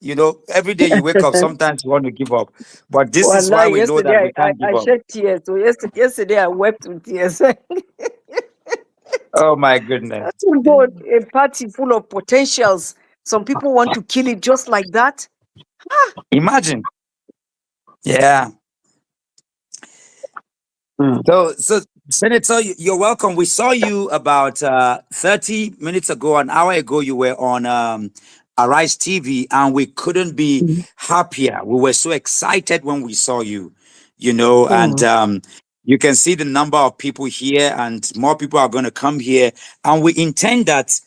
You know, every day you wake up, sometimes you want to give up. But this is why Wallahi, we know that we yesterday can't give I up. shed tears. So yesterday I wept with tears. Oh my goodness. To go a party full of potentials. Some people want to kill it just like that. Imagine. Yeah. Mm. So Senator, you're welcome. We saw you about 30 minutes ago, an hour ago. You were on Arise TV, and we couldn't be Mm. happier. We were so excited when we saw you, you know, and Mm. you can see the number of people here, and more people are going to come here. And we intend that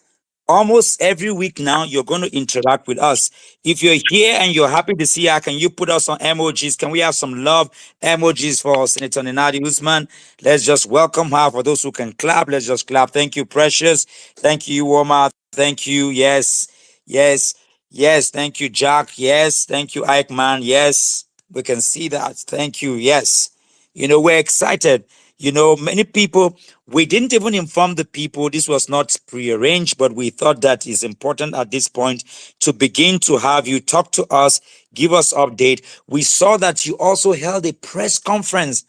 almost every week now you're going to interact with us. If you're here and you're happy to see us, can you put us on emojis? Can we have some love emojis for Senator Nnamdi Usman? Let's just welcome her. For those who can clap, let's just clap. Thank you, Precious. Thank you, Woma. Thank you. Yes, yes, yes. Thank you, Jack. Yes. Thank you, Eichmann. Yes, we can see that. Thank you. Yes. You know, we're excited. You know, many people, we didn't even inform the people. This was not prearranged, but we thought that is important at this point to begin to have you talk to us, give us update. We saw that you also held a press conference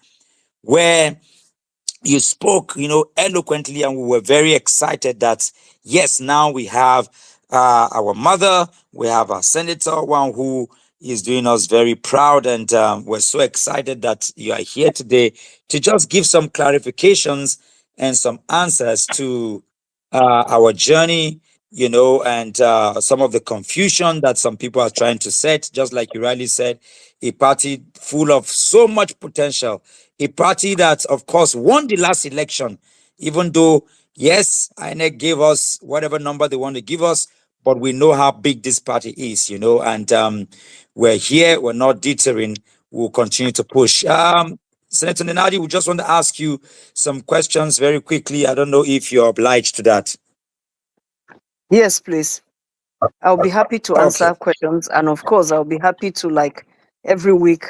where you spoke, you know, eloquently, and we were very excited that yes, now we have our mother, we have our senator, one who is doing us very proud, and we're so excited that you are here today to just give some clarifications and some answers to our journey, you know, and some of the confusion that some people are trying to set. Just like you rightly said, a party full of so much potential, a party that, of course, won the last election, even though, yes, INEC gave us whatever number they want to give us, but we know how big this party is, you know, and we're here, we're not deterring, we'll continue to push. Senator Nnamdi, we just want to ask you some questions very quickly. I don't know if you're obliged to that. Yes, please. I'll be happy to Okay, answer questions, and of course, I'll be happy to like every week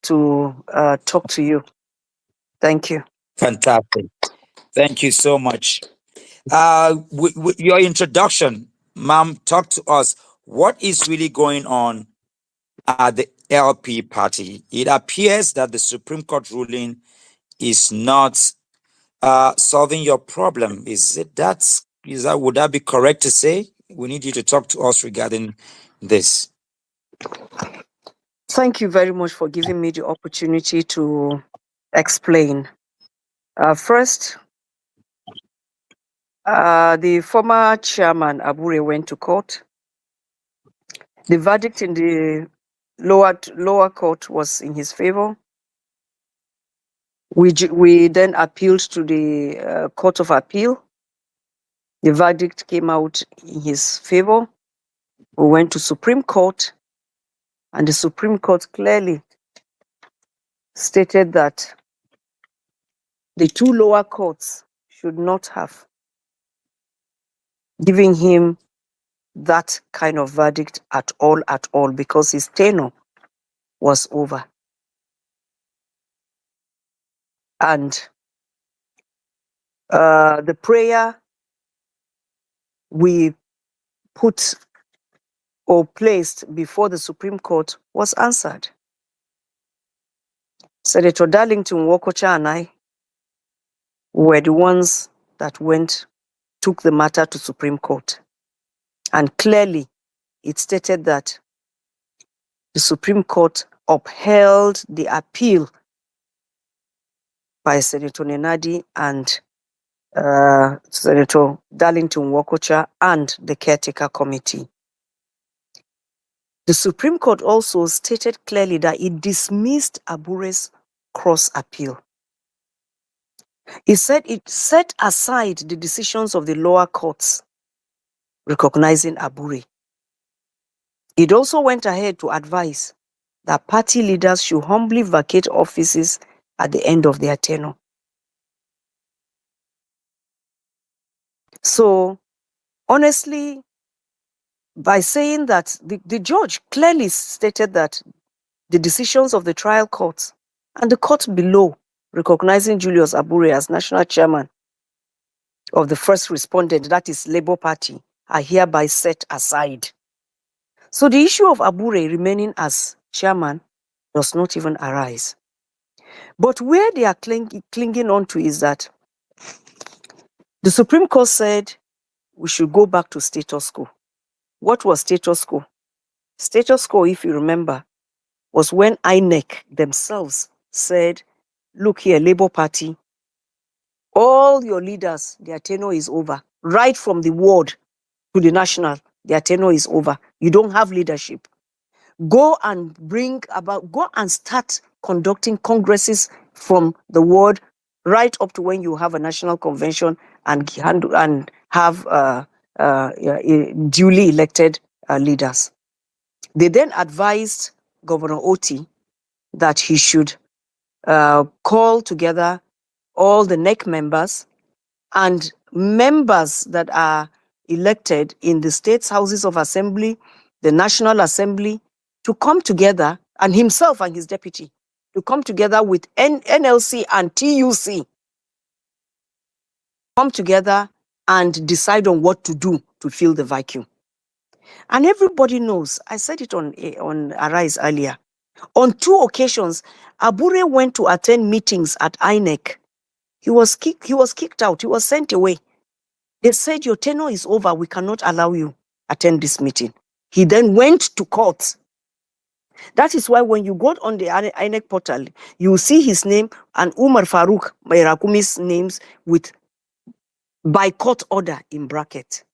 to talk to you. Thank you. fantastic. Thank you so much. With your introduction, ma'am, talk to us. What is really going on at the LP party? It appears that the Supreme Court ruling is not solving your problem. Would that be correct to say? We need you to talk to us regarding this. Thank you very much for giving me the opportunity to explain. First, the former chairman Abure went to court. The verdict in the lower court was in his favor. We then appealed to the Court of Appeal. The verdict came out in his favor. We went to Supreme Court, and the Supreme Court clearly stated that the two lower courts should not have given him that kind of verdict at all, because his tenure was over. And the prayer we put or placed before the Supreme Court was answered. Senator Darlington Wokocha and I were the ones that took the matter to Supreme Court. And clearly, it stated that the Supreme Court upheld the appeal by Senator Nnamdi and Senator Darlington Wokocha and the caretaker committee. The Supreme Court also stated clearly that it dismissed Abure's cross appeal. It said it set aside the decisions of the lower courts recognizing Abure. It also went ahead to advise that party leaders should humbly vacate offices at the end of their tenure. So, honestly, by saying that, the judge clearly stated that the decisions of the trial courts and the court below recognizing Julius Abure as national chairman of the first respondent, that is Labour Party, are hereby set aside. So the issue of Abure remaining as chairman does not even arise. But where they are clinging on to is that the Supreme Court said we should go back to status quo. What was status quo? Status quo, if you remember, was when InEC themselves said, look here, Labour Party, all your leaders, their tenure is over. Right from the ward to the national, their tenure is over. You don't have leadership. Go and go and start conducting congresses from the ward right up to when you have a national convention and have duly elected leaders. They then advised Governor Oti that he should call together all the NEC members and members that are elected in the state's houses of assembly, the National Assembly, to come together, and himself and his deputy, to come together with NLC and TUC, come together and decide on what to do to fill the vacuum. And everybody knows, I said it on Arise earlier, on 2 occasions, Abure went to attend meetings at InEC. He was kicked out. He was sent away. They said, your tenure is over. We cannot allow you attend this meeting. He then went to court. That is why when you go on the InEC portal, you will see his name and Umar Farouk Mairakumi's names with by court order in bracket.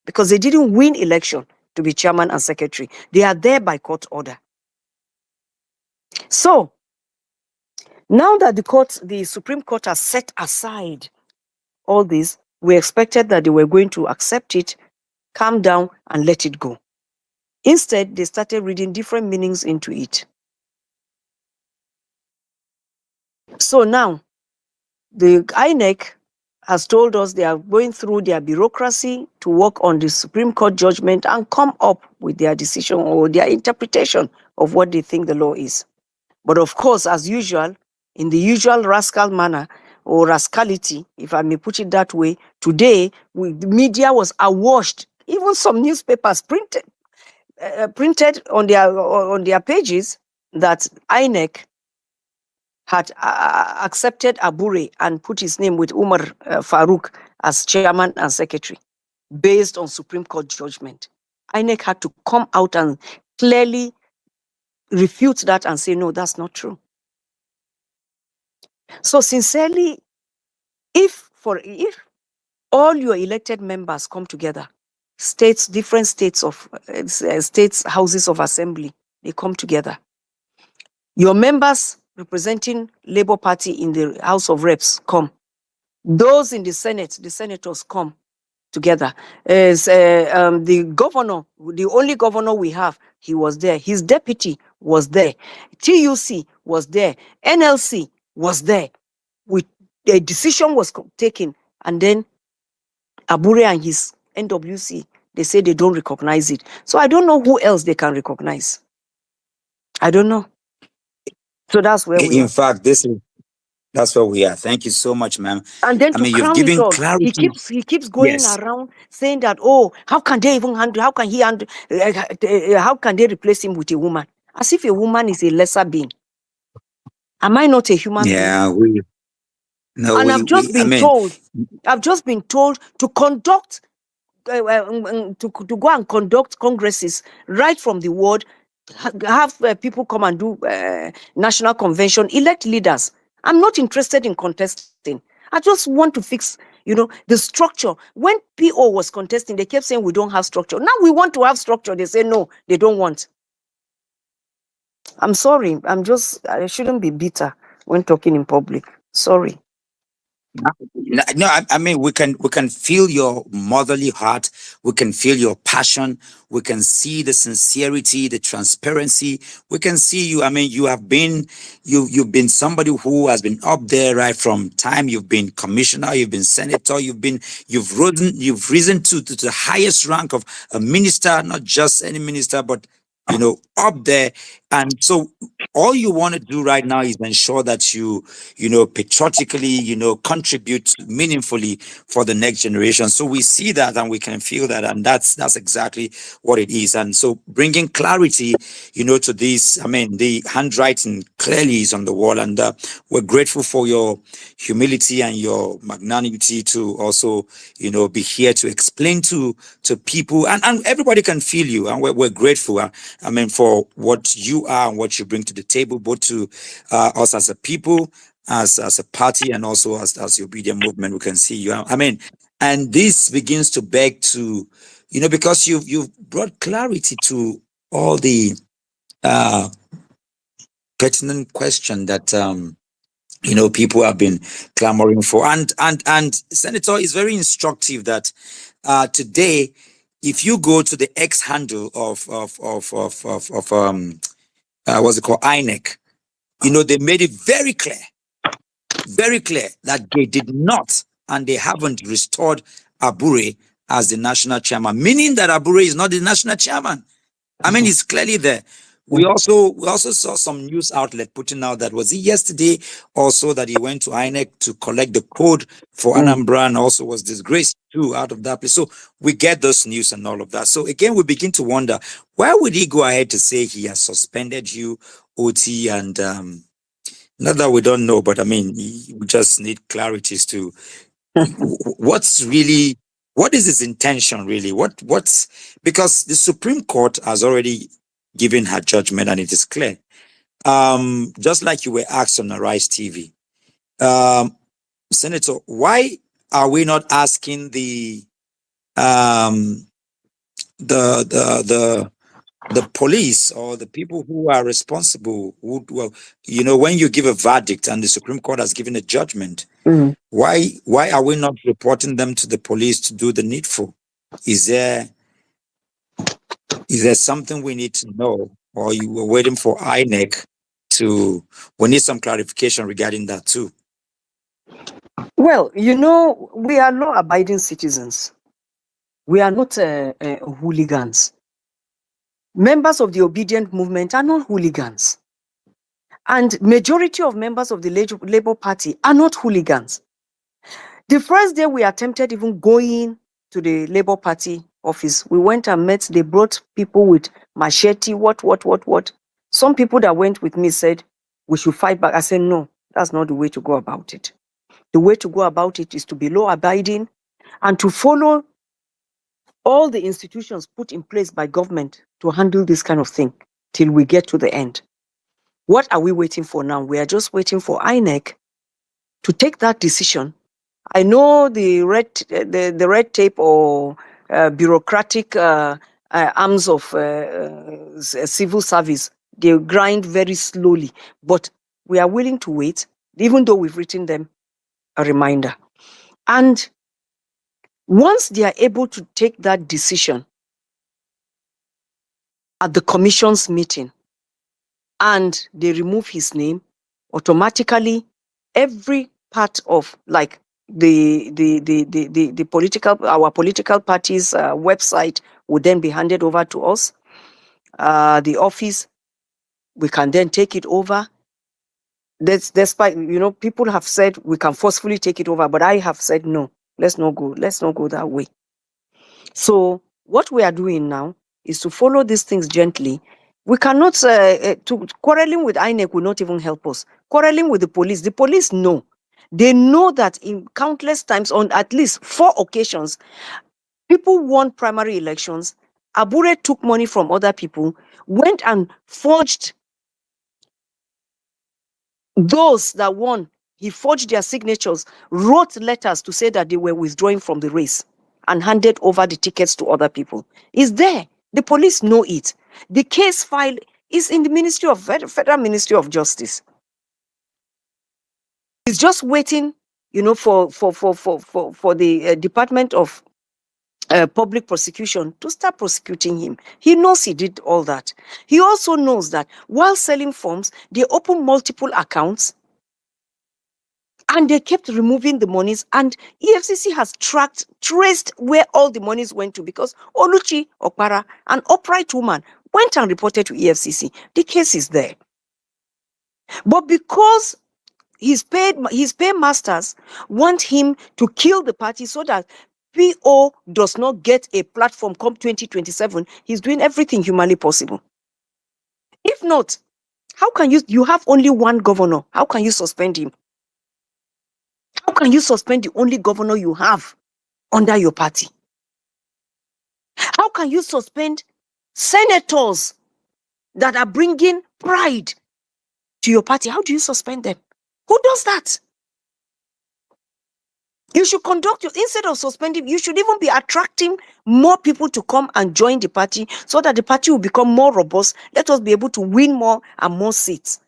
Because they didn't win election to be chairman and secretary. They are there by court order. So, now that the Supreme Court has set aside all this, we expected that they were going to accept it, calm down, and let it go. Instead, they started reading different meanings into it. So now, the InEC has told us they are going through their bureaucracy to work on the Supreme Court judgment and come up with their decision or their interpretation of what they think the law is. But of course, as usual, in the usual rascal manner, or rascality, if I may put it that way, today, the media was awash. Even some newspapers printed on their pages that InEC had accepted Abure and put his name with Umar Farouk as chairman and secretary, based on Supreme Court judgment. InEC had to come out and clearly refute that and say, no, that's not true. So sincerely, if all your elected members come together, different states of states houses of assembly, they come together. Your members representing Labour Party in the House of Reps come. Those in the Senate, the senators come together. The governor, the only governor we have, he was there. His deputy was there. TUC was there. NLC was there. A decision was taken, and then Abure and his NWC, they say they don't recognize it. So I don't know who else they can recognize. I don't know. So that's where we are. In fact, that's where we are. Thank you so much, ma'am. And then you've given clarity. He keeps going around saying that, oh, how can they replace him with a woman? As if a woman is a lesser being. Am I not a human being? Yeah, I've just been told to conduct to go and conduct congresses right from the ward, have people come and do national convention, elect leaders. I'm not interested in contesting. I just want to fix, the structure. When PO was contesting, they kept saying we don't have structure. Now we want to have structure. They say no, they don't want. I'm sorry. I shouldn't be bitter when talking in public. Sorry. No, we can feel your motherly heart. We can feel your passion. We can see the sincerity, the transparency. We can see you. You've been somebody who has been up there right from time. You've been commissioner. You've been senator. You've risen to the highest rank of a minister, not just any minister, but up there. And so all you want to do right now is ensure that patriotically, contribute meaningfully for the next generation. So we see that and we can feel that, and that's exactly what it is. And so bringing clarity, to this, I mean, the handwriting clearly is on the wall, and we're grateful for your humility and your magnanimity to also, be here to explain to people, and everybody can feel you, and we're grateful. I mean, for what you are and what you bring to the table, both to us as a people, as a party, and also as the obedient movement. We can see you. I mean, and this begins to beg to, because you've brought clarity to all the uh, pertinent question that people have been clamoring for, and Senator, is very instructive that today, if you go to the X handle of what's it called, InEC, they made it very clear that they did not, and they haven't restored Abure as the national chairman, meaning that Abure is not the national chairman. I mean, it's clearly there. We also saw some news outlet putting out that, was it yesterday also, that he went to InEC to collect the code for Anambra, and also was disgraced too out of that place. So we get those news and all of that. So again, we begin to wonder, why would he go ahead to say he has suspended you, OT, and not that we don't know, but I mean, we just need clarities to what is his intention really? What's because the Supreme Court has already given her judgment, and it is clear. Just like you were asked on Arise TV, Senator, why are we not asking the police or the people who are responsible, when you give a verdict and the Supreme Court has given a judgment, why are we not reporting them to the police to do the needful? Is there something we need to know, or you were waiting for InEC to? We need some clarification regarding that too. Well, we are law-abiding citizens. We are not hooligans. Members of the obedient movement are not hooligans. And majority of members of the Labour Party are not hooligans. The first day we attempted even going to the Labour Party office, we went and met, they brought people with machete, what. Some people that went with me said, we should fight back. I said, no, that's not the way to go about it. The way to go about it is to be law-abiding and to follow all the institutions put in place by government to handle this kind of thing till we get to the end. What are we waiting for now? We are just waiting for InEC to take that decision. I know the red tape or bureaucratic arms of civil service, they grind very slowly, but we are willing to wait, even though we've written them a reminder. And once they are able to take that decision at the commission's meeting and they remove his name, automatically every part of like the political party's website would then be handed over to us. The office, we can then take it over. That's despite people have said we can forcefully take it over, but I have said no. Let's not go that way. So what we are doing now is to follow these things gently. We cannot quarreling with InEC will not even help us. Quarreling with the police know. They know that in countless times, on at least 4 occasions, people won primary elections. Abure took money from other people, went and forged those that won. He forged their signatures, wrote letters to say that they were withdrawing from the race, and handed over the tickets to other people. It's there. The police know it. The case file is in the Federal Ministry of Justice. It's just waiting, for the Department of Public Prosecution to start prosecuting him. He knows he did all that. He also knows that while selling forms, they opened multiple accounts and they kept removing the monies, and EFCC has traced where all the monies went to, because Oluchi Okpara, an upright woman, went and reported to EFCC. The case is there. But because his paymasters want him to kill the party so that PO does not get a platform come 2027, he's doing everything humanly possible. If not, how can you have only one governor? How can you suspend him? How can you suspend the only governor you have under your party? How can you suspend senators that are bringing pride to your party? How do you suspend them? Who does that? You should instead of suspending, you should even be attracting more people to come and join the party so that the party will become more robust. Let us be able to win more and more seats.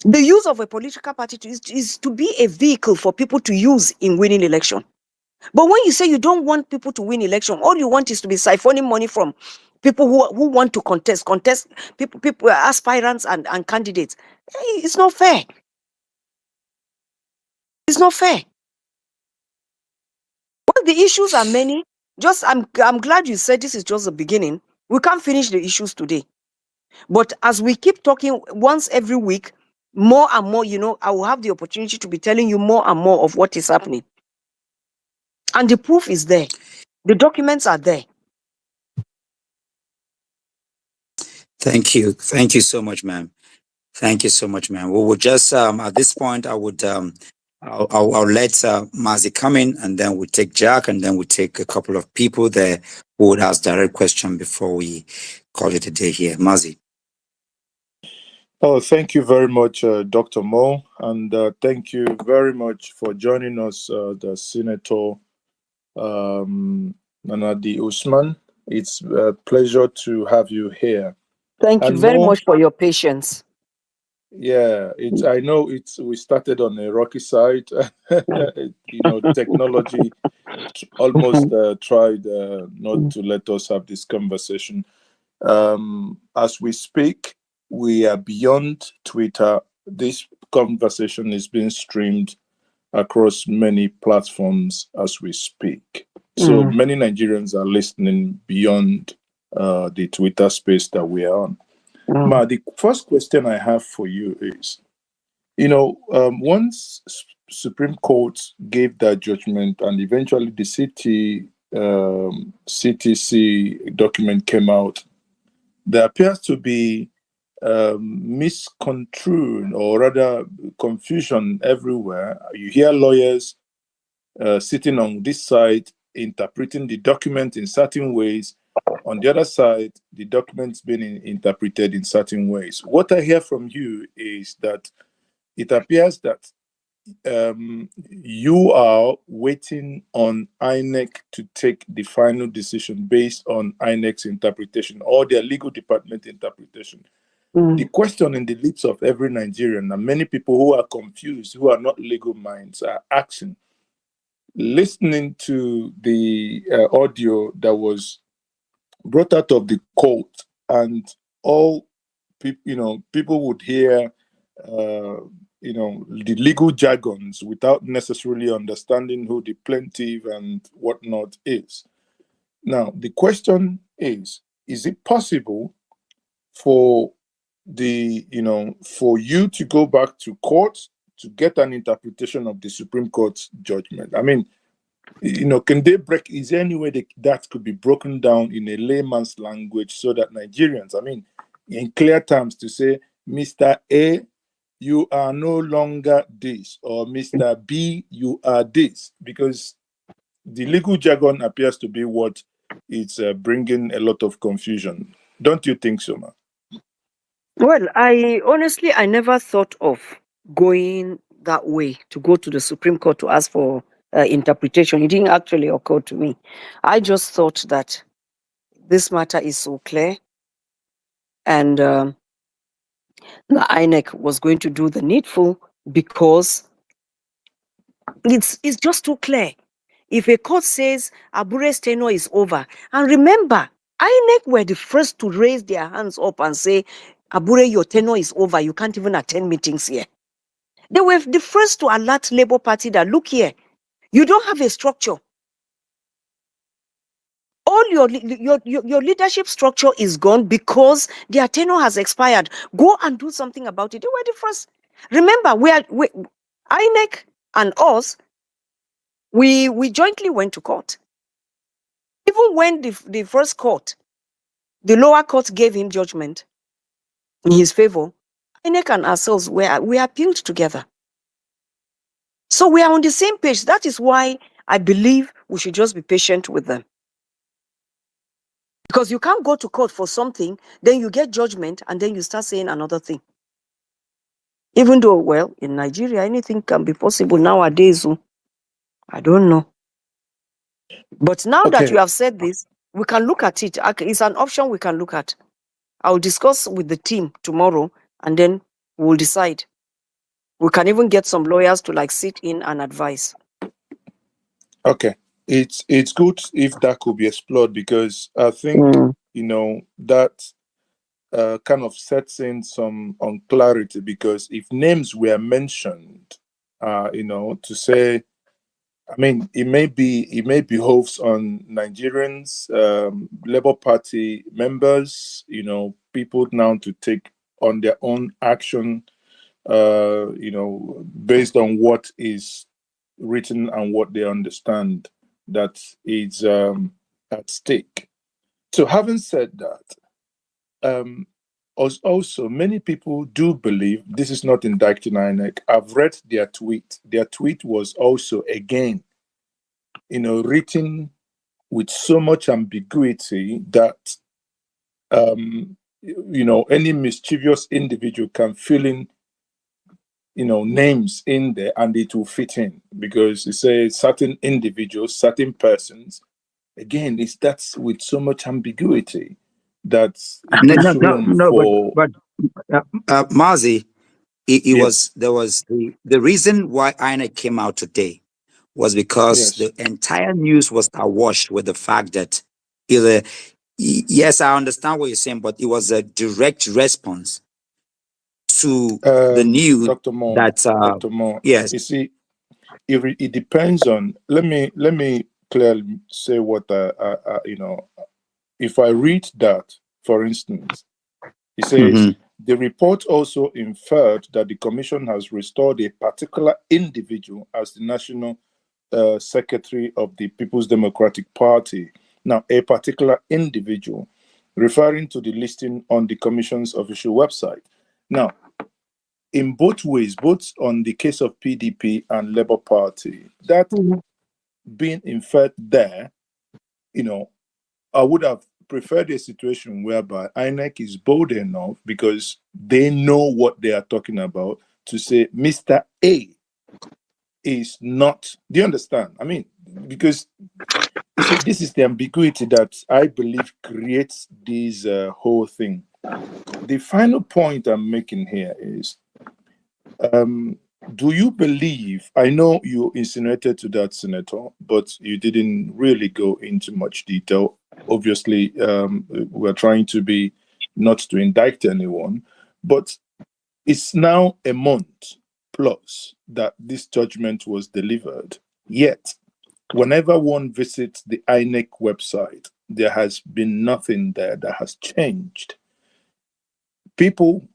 The use of a political party is to be a vehicle for people to use in winning election. But when you say you don't want people to win election, all you want is to be siphoning money from people who want to contest people aspirants and candidates. It's not fair. It's not fair. Well, the issues are many. I'm glad you said this is just the beginning. We can't finish the issues today. But as we keep talking once every week, more and more, I will have the opportunity to be telling you more and more of what is happening. And the proof is there. The documents are there. Thank you. Thank you so much, ma'am. Thank you so much, ma'am. We will just, at this point, I'll let Mazi come in, and then we'll take Jack, and then we'll take a couple of people there who would ask direct question before we call it a day here. Mazi. Oh, thank you very much, Dr. Mo, and thank you very much for joining us, the Senator Nnamdi Usman. It's a pleasure to have you here. Thank you very much for your patience. Yeah, I know we started on a rocky side. Technology almost tried not to let us have this conversation. As we speak, we are beyond Twitter. This conversation is being streamed across many platforms as we speak. So many Nigerians are listening beyond the Twitter space that we are on. Ma, the first question I have for you is, once Supreme Court gave that judgment and eventually the CTC document came out, there appears to be misconstrued, or rather confusion everywhere. You hear lawyers sitting on this side interpreting the document in certain ways. On the other side, the document's been interpreted in certain ways. What I hear from you is that it appears that you are waiting on INEC to take the final decision based on INEC's interpretation or their legal department interpretation. The question in the lips of every Nigerian, and many people who are confused, who are not legal minds, are asking, listening to the audio that was brought out of the court, and all people would hear the legal jargons without necessarily understanding who the plaintiff and whatnot is. Now, the question is it possible for for you to go back to court to get an interpretation of the Supreme Court's judgment? I mean, can they is there any way that could be broken down in a layman's language so that Nigerians, in clear terms, to say, Mr. A, you are no longer this, or Mr. B, you are this? Because the legal jargon appears to be what it's bringing a lot of confusion. Don't you think so, ma? Well, I never thought of going that way, to go to the Supreme Court to ask for interpretation. It didn't actually occur to me. I just thought that this matter is so clear, and the INEC was going to do the needful, because it's just too clear. If a court says Abure's tenure is over, and remember, INEC were the first to raise their hands up and say, Abure, your tenure is over. You can't even attend meetings here. They were the first to alert Labour Party that, look here, you don't have a structure. All all your leadership structure is gone because their tenure has expired. Go and do something about it. They were the first. Remember, InEC and us, we jointly went to court. Even when the first court, the lower court, gave him judgment in his favor, InEC and ourselves, we appealed together. So we are on the same page. That is why I believe we should just be patient with them. Because you can't go to court for something, then you get judgment, and then you start saying another thing. Even though, well, in Nigeria, anything can be possible nowadays. I don't know. But now that you have said this, we can look at it. It's an option we can look at. I'll discuss with the team tomorrow, and then we'll decide. We can even get some lawyers to like sit in and advise. Okay. It's good if that could be explored, because I think, that kind of sets in some unclarity, because if names were mentioned, to say, I mean, it may behoves on Nigerians, Labour Party members, people now to take on their own action, based on what is written and what they understand that is at stake. So having said that, also many people do believe, this is not indicting INEC. I've read their tweet. Their tweet was also, again, written with so much ambiguity that any mischievous individual can fill in names in there and it will fit in, because it says certain individuals, certain persons. Again, that's with so much ambiguity that it gives room for. But Mazi, Yes. there was the reason why INEC came out today was because Yes. the entire news was awash with the fact that yes, I understand what you're saying, but it was a direct response to the news Dr. Moore, that Dr. Moore, yes. you see, it depends on. Let me clearly say what if I read that, for instance, it says the report also inferred that the commission has restored a particular individual as the national secretary of the People's Democratic Party. Now, a particular individual, referring to the listing on the commission's official website. Now, in both ways, both on the case of PDP and Labour Party, that being inferred there, I would have preferred a situation whereby INEC is bold enough, because they know what they are talking about, to say Mr. A is not. Do you understand? I mean, because you see, this is the ambiguity that I believe creates this whole thing. The final point I'm making here is, do you believe, I know you insinuated to that, Senator, but you didn't really go into much detail. Obviously, we're trying to be not to indict anyone, but it's now a month plus that this judgment was delivered. Yet, whenever one visits the INEC website, there has been nothing there that has changed. People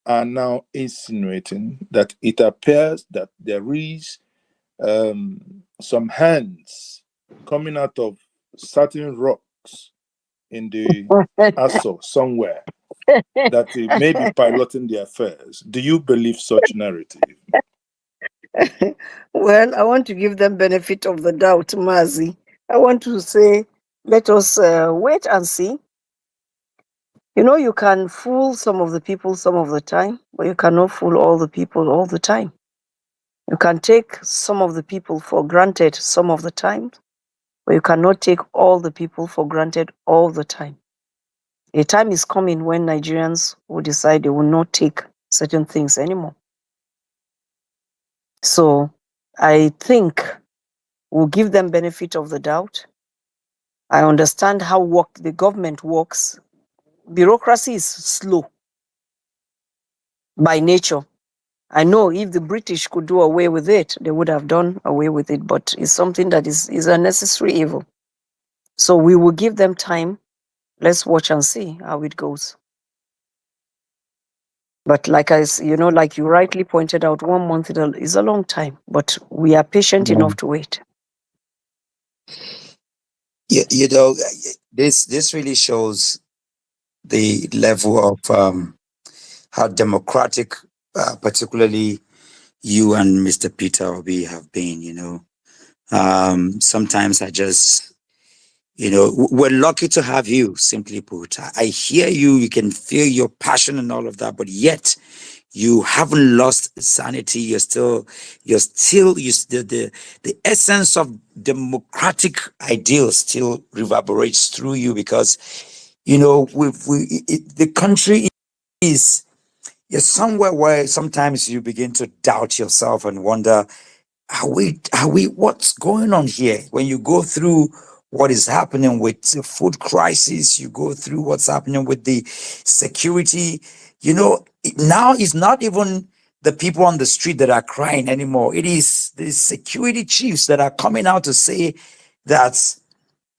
are now insinuating that it appears that there is some hands coming out of certain rocks in the Aso somewhere that it may be piloting the affairs. Do you believe such narrative? Well, I want to give them benefit of the doubt, Mazi. I want to say, let us wait and see. You can fool some of the people some of the time, but you cannot fool all the people all the time. You can take some of the people for granted some of the time, but you cannot take all the people for granted all the time. A time is coming when Nigerians will decide they will not take certain things anymore. So I think we'll give them benefit of the doubt. I understand how the government works. Bureaucracy is slow by nature. I know if the British could do away with it, they would have done away with it, but it's something that is a necessary evil. So we will give them time. Let's watch and see how it goes. But like like you rightly pointed out, 1 month is a long time, but we are patient enough to wait. Yeah, this really shows the level of how democratic, particularly you and Mr. Peter Obi have been. Sometimes I just, we're lucky to have you. Simply put, I hear you. You can feel your passion and all of that, but yet you haven't lost sanity. The essence of democratic ideals still reverberates through you, because the country is somewhere where sometimes you begin to doubt yourself and wonder, what's going on here? When you go through what is happening with the food crisis, you go through what's happening with the security, now it's not even the people on the street that are crying anymore. It is the security chiefs that are coming out to say that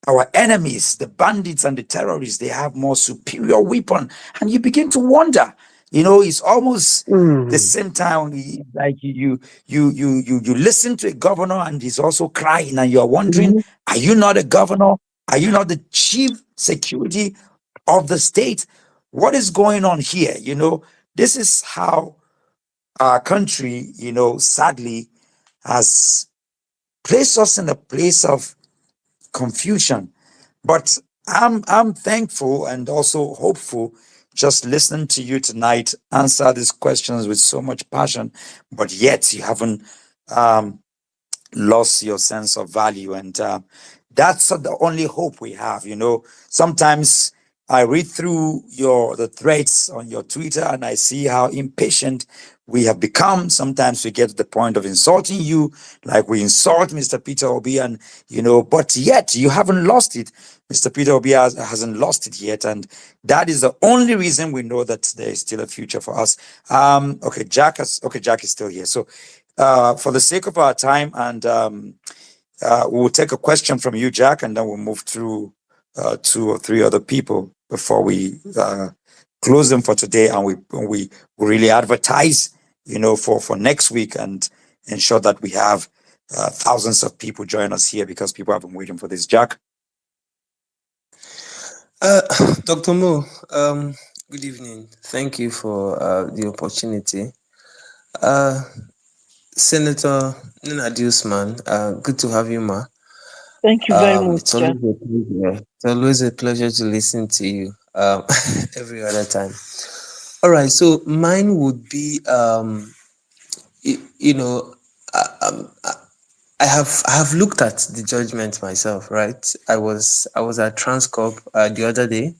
our enemies, the bandits and the terrorists, they have more superior weapon. And you begin to wonder, it's almost the same time, like you listen to a governor and he's also crying, and you're wondering, are you not a governor? Are you not the chief security of the state? What is going on here? This is how our country, sadly, has placed us in a place of confusion. But I'm thankful and also hopeful, just listening to you tonight answer these questions with so much passion, but yet you haven't lost your sense of value. And that's the only hope we have. Sometimes I read through the threads on your Twitter and I see how impatient we have become. Sometimes we get to the point of insulting you, like we insult Mr. Peter Obi, and but yet you haven't lost it. Mr. Peter Obi hasn't lost it yet, and that is the only reason we know that there is still a future for us. Jack is still here. So for the sake of our time, and we'll take a question from you, Jack, and then we'll move through 2 or 3 other people before we close them for today, and we really advertise, for next week, and ensure that we have thousands of people join us here, because people have been waiting for this. Jack? Dr. Mo, good evening. Thank you for the opportunity. Senator nnamdi, good to have you, ma. Thank you very much. It's always a pleasure. It's always a pleasure to listen to you every other time. All right, so mine would be, I have looked at the judgment myself, right? I was at Transcorp the other day,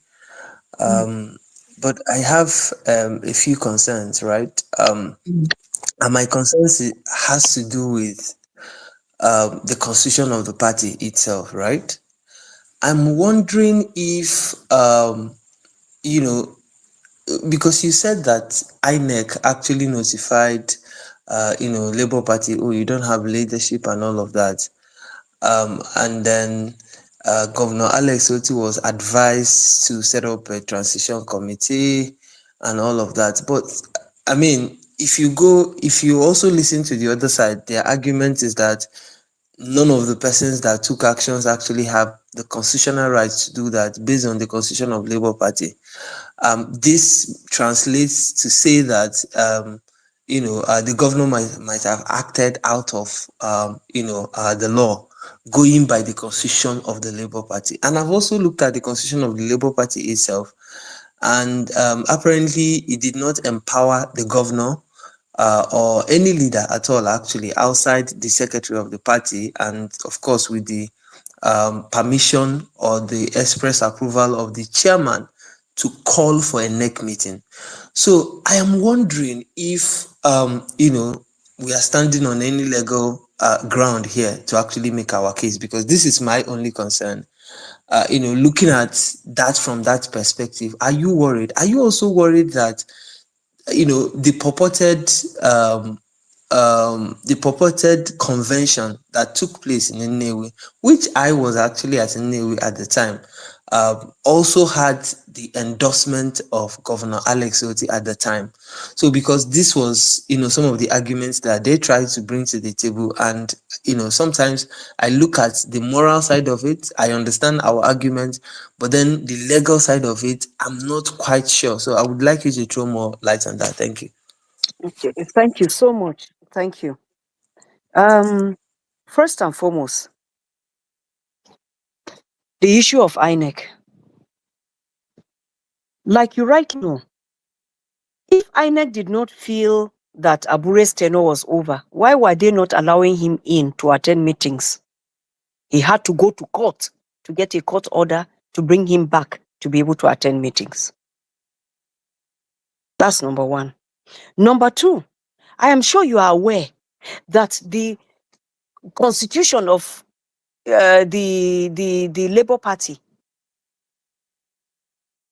but I have a few concerns, right? And my concerns has to do with the constitution of the party itself, right? I'm wondering if, because you said that InEC actually notified, Labour Party, oh, you don't have leadership and all of that. And then Governor Alex Oti was advised to set up a transition committee and all of that. But I mean, if you also listen to the other side, their argument is that none of the persons that took actions actually have the constitutional right to do that based on the constitution of Labour Party. This translates to say that the governor might have acted out of the law, going by the constitution of the Labour Party. And I've also looked at the constitution of the Labour Party itself, and apparently it did not empower the governor or any leader at all, actually, outside the secretary of the party, and of course with the permission or the express approval of the chairman to call for a NEC meeting. So I am wondering if we are standing on any legal ground here to actually make our case, because this is my only concern. Looking at that from that perspective, are you worried? Are you also worried that the purported the purported convention that took place in Nnewi, which I was actually at Nnewi at the time, also had the endorsement of Governor Alex Otti at the time. So because this was, some of the arguments that they tried to bring to the table, and, sometimes I look at the moral side of it, I understand our argument, but then the legal side of it, I'm not quite sure. So I would like you to throw more light on that. Thank you. Okay, thank you so much. Thank you. First and foremost, the issue of InEC. Like you rightly know, if InEC did not feel that Abure's tenure was over, why were they not allowing him in to attend meetings? He had to go to court to get a court order to bring him back to be able to attend meetings. That's number one. Number two, I am sure you are aware that the constitution of the Labour Party,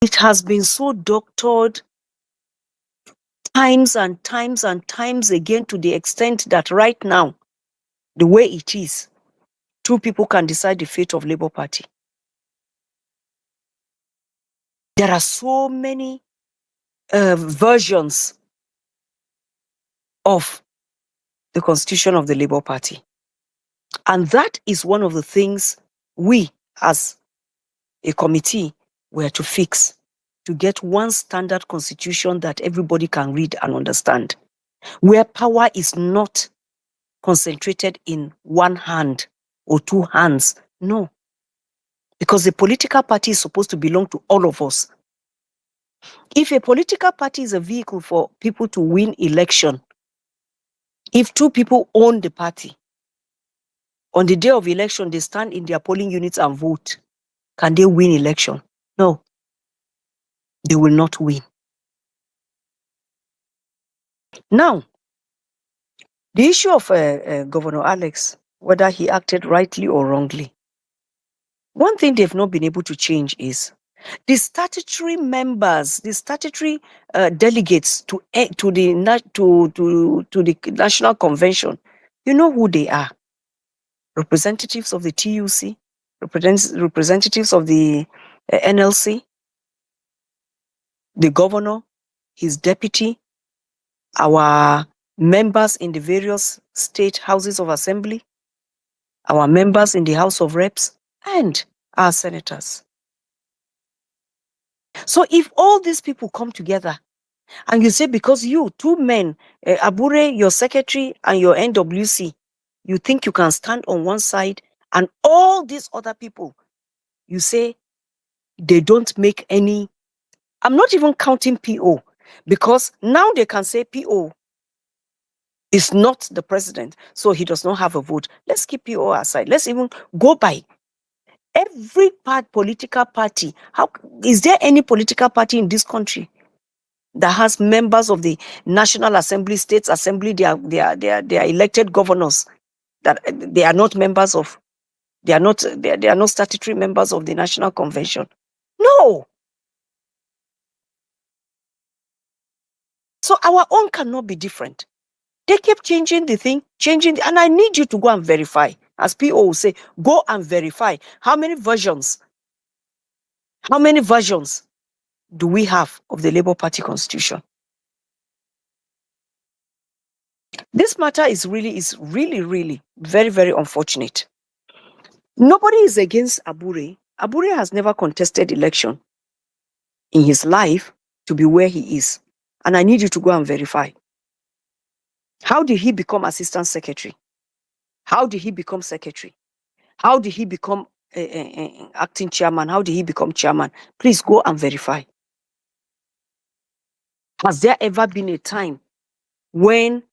it has been so doctored times and times and times again, to the extent that right now, the way it is, two people can decide the fate of Labour Party. There are so many versions of the constitution of the Labour Party. And that is one of the things we, as a committee, were to fix, to get one standard constitution that everybody can read and understand, where power is not concentrated in one hand or two hands. No. Because the political party is supposed to belong to all of us. If a political party is a vehicle for people to win election, if two people own the party, on the day of election, they stand in their polling units and vote, can they win election? No. They will not win. Now, the issue of Governor Alex, whether he acted rightly or wrongly, one thing they've not been able to change is the statutory members, the statutory delegates to the National Convention. You know who they are? Representatives of the TUC, representatives of the NLC, the governor, his deputy, our members in the various state houses of assembly, our members in the House of Reps, and our senators. So if all these people come together and you say, because you, two men, Abure, your secretary, and your NWC, you think you can stand on one side, and all these other people, you say they don't make any, I'm not even counting PO, because now they can say PO is not the president, so he does not have a vote. Let's keep PO aside. Let's even go by every political party. How is there any political party in this country that has members of the National Assembly, States Assembly, they are elected governors, that they are not members of, they are not statutory members of the National Convention? No. So our own cannot be different. They keep changing the thing, and I need you to go and verify. As PO will say, go and verify how many versions do we have of the Labour Party constitution. This matter is really very, very unfortunate. Nobody is against Abure. Abure has never contested election in his life to be where he is. And I need you to go and verify. How did he become assistant secretary? How did he become secretary? How did he become acting chairman? How did he become chairman? Please go and verify. Has there ever been a time when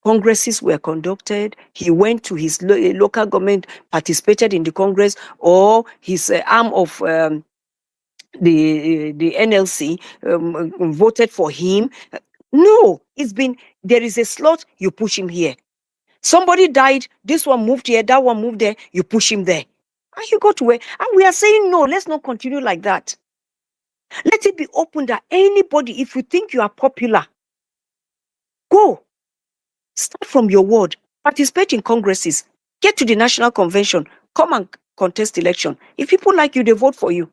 congresses were conducted, he went to his local government, participated in the congress, or his arm of the NLC voted for him? No, it's been, there is a slot, you push him here. Somebody died, this one moved here, that one moved there, you push him there. And you go to where? And we are saying, no, let's not continue like that. Let it be open that anybody, if you think you are popular, go. Start from your ward, participate in congresses, get to the national convention, come and contest election. If people like you, they vote for you.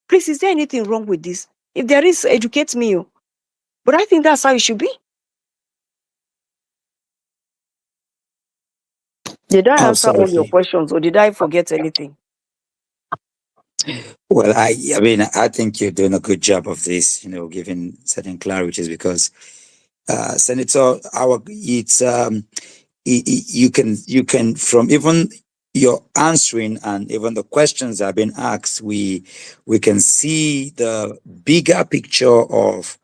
Please, is there anything wrong with this? If there is, educate me. But I think that's how it should be. Did I answer all your Absolutely. questions, or did I forget anything? Well, I mean, I think you're doing a good job of this, giving certain clarities because, Senator, you can from even your answering and even the questions that have been asked, we can see the bigger picture of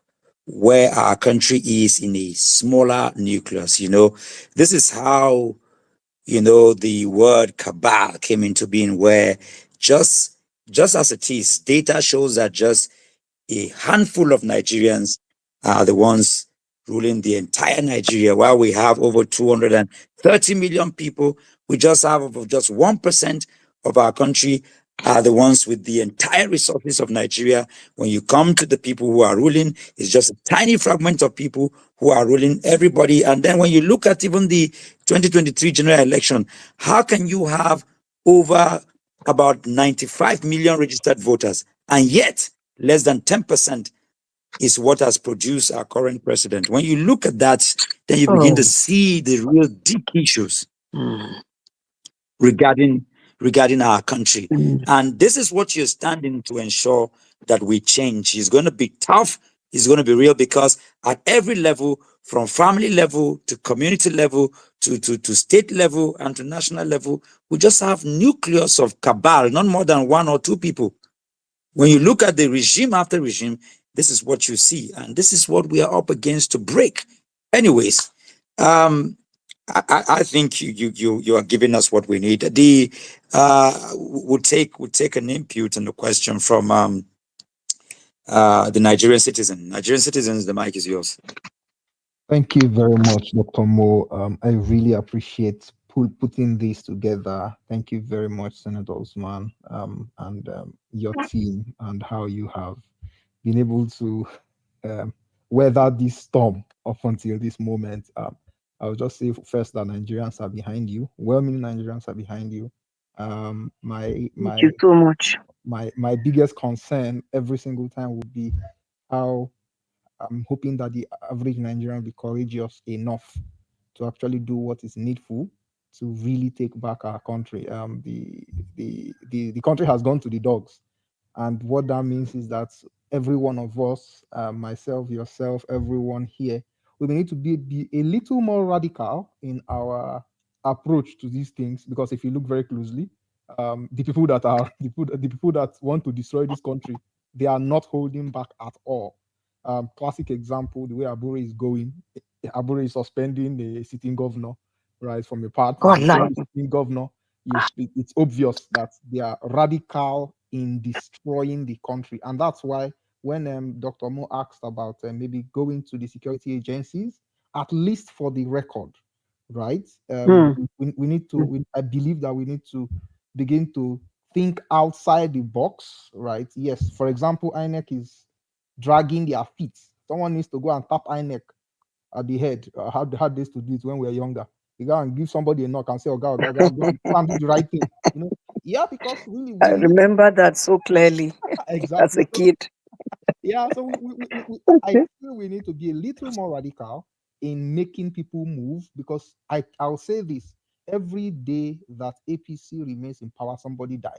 where our country is in a smaller nucleus. This is how the word cabal came into being, where just as it is, data shows that just a handful of Nigerians are the ones ruling the entire Nigeria. While we have over 230 million people, we just have over just 1% of our country are the ones with the entire resources of Nigeria. When you come to the people who are ruling, it's just a tiny fragment of people who are ruling everybody. And then when you look at even the 2023 general election, how can you have over about 95 million registered voters, and yet less than 10% is what has produced our current president? When you look at that, then you begin to see the real deep issues regarding our country. And this is what you're standing to ensure that we change. It's going to be tough. It's going to be real, because at every level, from family level to community level to state level and to national level, we just have nucleus of cabal, not more than one or two people. When you look at the regime after regime, this is what you see, and this is what we are up against to break. Anyways, I think you are giving us what we need. We'll take an input on the question from the Nigerian citizen. Nigerian citizens, the mic is yours. Thank you very much, Dr. Mo. I really appreciate putting this together. Thank you very much, Senator Usman, and your team, and how you have been able to weather this storm up until this moment. I'll just say first that Nigerians are behind you. Well-meaning Nigerians are behind you. Thank you so much. My biggest concern every single time would be how I'm hoping that the average Nigerian will be courageous enough to actually do what is needful to really take back our country. The country has gone to the dogs, and what that means is that every one of us, myself, yourself, everyone here, we need to be a little more radical in our approach to these things. Because if you look very closely, the people that want to destroy this country, they are not holding back at all. Classic example, the way Abure is going. Abure is suspending a sitting governor, right, from a part. God, The sitting governor, it's obvious that they are radical in destroying the country. And that's why when Dr. Mo asked about maybe going to the security agencies, at least for the record, right? We need to, I believe that we need to begin to think outside the box, right? Yes, for example, INEC is dragging their feet. Someone needs to go and tap INEC at the head. Had this to do it when we were younger. You go and give somebody a knock and say, go and do the right thing. Yeah, because really, I remember that so clearly. exactly. As a kid. Yeah, so I feel we need to be a little more radical in making people move, because I'll say this: every day that APC remains in power, somebody dies,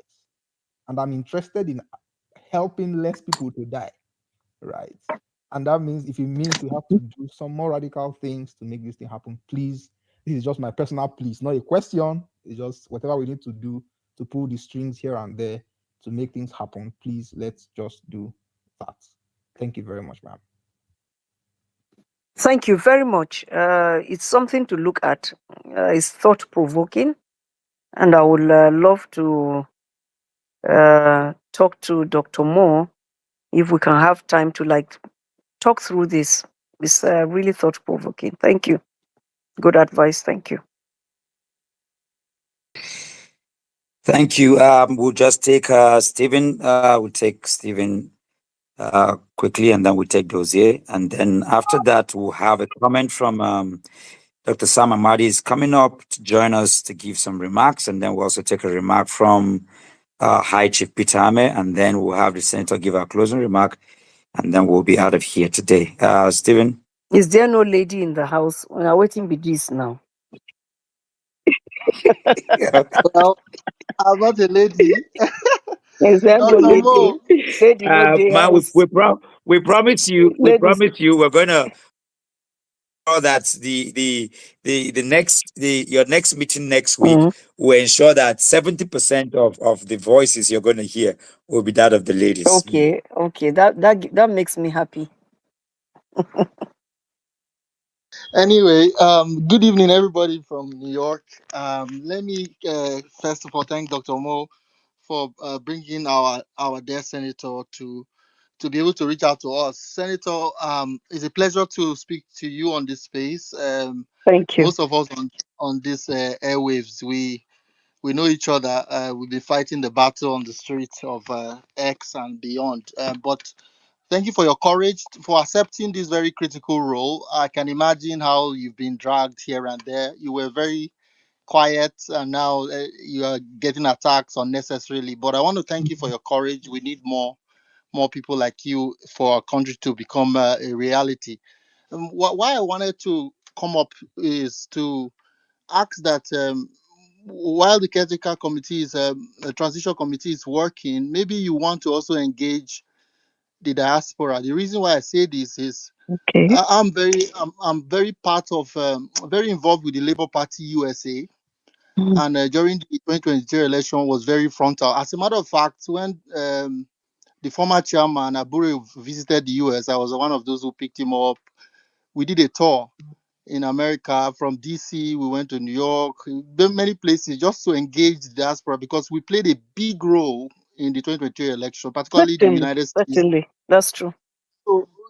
and I'm interested in helping less people to die, right? And that means if it means we have to do some more radical things to make this thing happen, please. This is just my personal plea, not a question. It's just whatever we need to do to pull the strings here and there to make things happen. Please, let's just do that. Thank you very much, ma'am. Thank you very much. It's something to look at. It's thought-provoking, and I would love to talk to Dr. Moore if we can have time to talk through this. It's really thought-provoking. Thank you. Good advice. Thank you. Thank you. We'll just take Stephen. We'll take Stephen quickly, and then we'll take Dozier. And then after that, we'll have a comment from Dr. Sam Amadi is coming up to join us to give some remarks, and then we'll also take a remark from High Chief Peter Ame, and then we'll have the senator give our closing remark, and then we'll be out of here today. Stephen? Is there no lady in the house? We are waiting with this now. Yeah. Well, I'm not a lady. Is there no Dr. lady? Mo, Lady no day Man, house. we promise you, Ladies. we're gonna that the next your next meeting next week Mm, will ensure that 70% of the voices you're going to hear will be that of the ladies. okay, okay. That makes me happy. anyway, good evening, everybody from New York. Let me first of all thank Dr. Mo for bringing our dear senator to be able to reach out to us. Senator, it's a pleasure to speak to you on this space. Thank you. Most of us on this airwaves, we know each other. We've been fighting the battle on the streets of X and beyond. But thank you for your courage for accepting this very critical role. I can imagine how you've been dragged here and there. You were very quiet, and now you are getting attacks unnecessarily. But I want to thank you for your courage. We need more people like you for our country to become a reality. Why I wanted to come up is to ask that while the caretaker committee is a transition committee is working, maybe you want to also engage the diaspora. The reason why I say this is Okay. I'm very part of very involved with the Labour Party USA, Mm, and during the 2023 election was very frontal. As a matter of fact, when the former chairman Abure visited the US, I was one of those who picked him up. We did a tour in America. From DC, we went to New York, many places, just to engage the diaspora because we played a big role in the 2023 election, particularly the certainly, United States. certainly. That's true.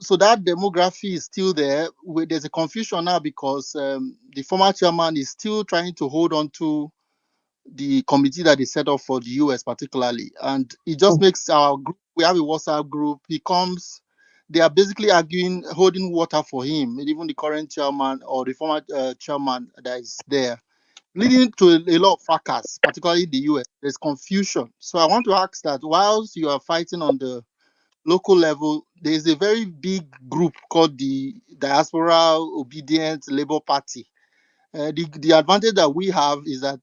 So that demography is still there. There's a confusion now because the former chairman is still trying to hold on to the committee that is set up for the US particularly, and it just Mm, makes our group. We have a WhatsApp group. Becomes they are basically arguing, holding water for him, even the current chairman or the former chairman that is there, leading to a lot of fracas, particularly the US. There's confusion. So I want to ask that whilst you are fighting on the local level, there's a very big group called the Diaspora Obedient Labour Party. The advantage that we have is that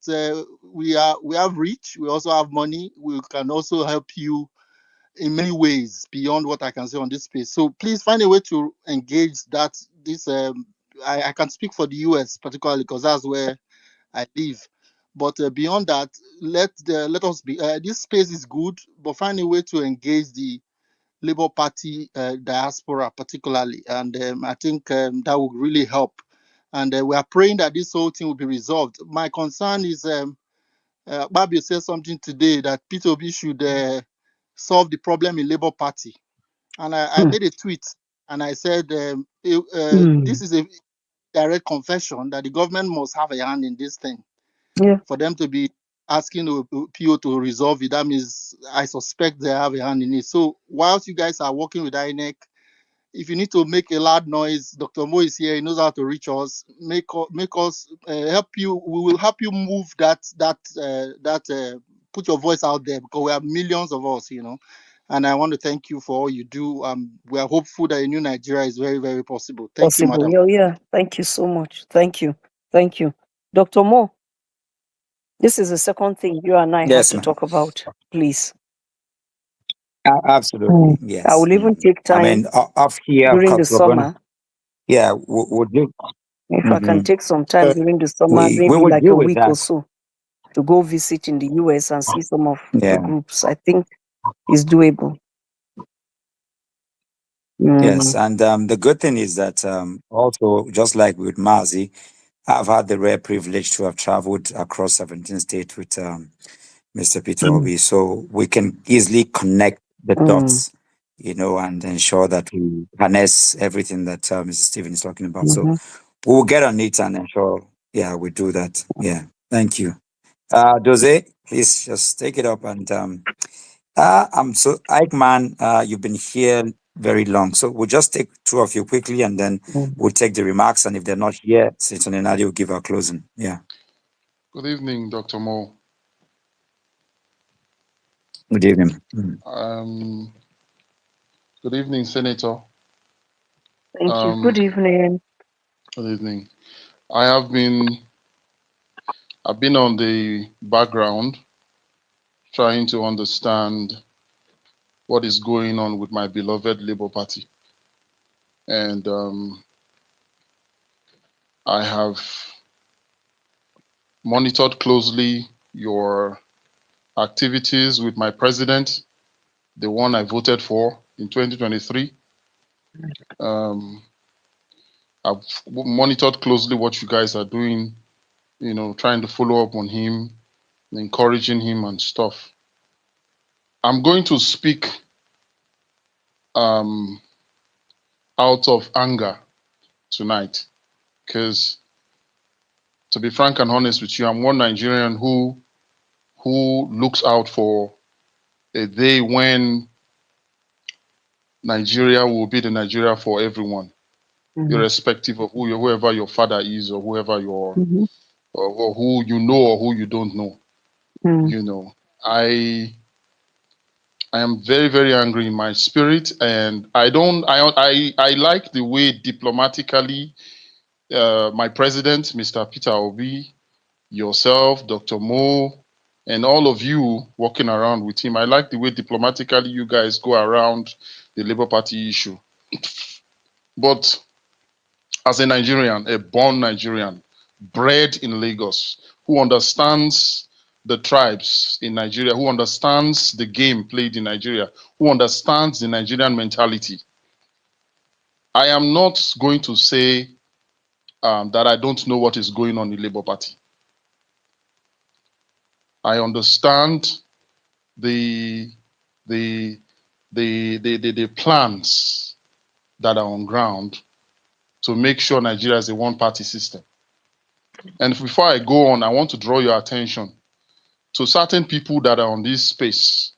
we have reach. We also have money. We can also help you in many ways beyond what I can say on this space. So please find a way to engage that. This I can speak for the US particularly because that's where I live. But beyond that, let us be. This space is good, but find a way to engage the Labour Party diaspora particularly, and I think that would really help. And we are praying that this whole thing will be resolved. My concern is, Babio said something today that Peter Obi should solve the problem in Labour Party, and I mm, made a tweet and I said this mm. is a direct confession that the government must have a hand in this thing Yeah. for them to be asking the PO to resolve it. That means I suspect they have a hand in it. So whilst you guys are working with INEC, if you need to make a loud noise, Dr. Mo is here. He knows how to reach us. Make us help you. We will help you move that. Put your voice out there because we have millions of us, you know. And I want to thank you for all you do. We are hopeful that a new Nigeria is very, very possible. Thank you, Possible. madam. Yeah, yeah. Thank you so much. Thank you. Thank you. Dr. Mo, this is the second thing you and I have Yes, to ma'am. talk about, please. Absolutely. Mm. I Yes. will even take I mean, time off here, of during the course, we're going to, summer. yeah, we'll do. If I can Mhm. take some time during the summer, We maybe will like deal a with week or that. so, to go visit in the US and see some of the Yeah. groups, I think is doable. Yes. Mm, And the good thing is that also, just like with Mazi, I've had the rare privilege to have traveled across 17 states with Mr. Peter mm, Obi. So we can easily connect the mm, dots, and ensure that we harness everything that Mr. Stephen is talking about. So mhm. we will get on it and ensure, yeah, we do that. Yeah. Thank you. Jose, please just take it up. And I'm so, Ike man, you've been here very long. So we'll just take two of you quickly, and then we'll take the remarks. And if they're not here, Sister Nnamdi will give our closing. Yeah. Good evening, Dr. Mo. Good evening. Good evening, Senator. Thank you. Good evening. Good evening. I've been on the background trying to understand what is going on with my beloved Labour Party. And I have monitored closely your activities with my president, the one I voted for in 2023. I've monitored closely what you guys are doing, you know, trying to follow up on him, encouraging him and stuff. I'm going to speak out of anger tonight, because to be frank and honest with you, I'm one Nigerian who looks out for a day when Nigeria will be the Nigeria for everyone, irrespective of whoever your father is, or whoever your or who you know or who you don't know. You know, I am very, very angry in my spirit, and I like the way diplomatically my president, Mr. Peter Obi, yourself, Dr. Mo, and all of you walking around with him. I like the way diplomatically you guys go around the Labour Party issue. But as a Nigerian, a born Nigerian, bred in Lagos, who understands the tribes in Nigeria, who understands the game played in Nigeria, who understands the Nigerian mentality, I am not going to say that I don't know what is going on in the Labour Party. I understand the plans that are on ground to make sure Nigeria is a one-party system. And before I go on, I want to draw your attention to certain people that are on this space,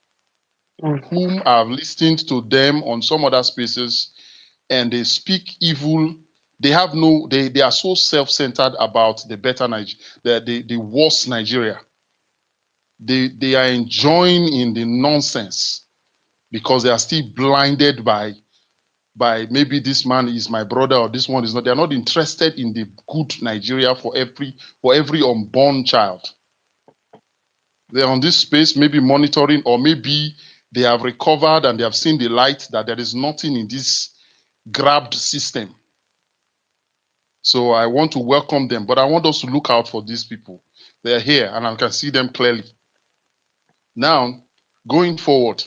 whom I've listened to them on some other spaces, and they speak evil. They have no, they are so self-centered about the better Nigeria, the worse Nigeria. They are enjoying in the nonsense because they are still blinded by maybe this man is my brother or this one is not. They are not interested in the good Nigeria for every unborn child. They're on this space, maybe monitoring, or maybe they have recovered and they have seen the light that there is nothing in this grabbed system. So I want to welcome them, but I want us to look out for these people. They're here and I can see them clearly. Now, going forward,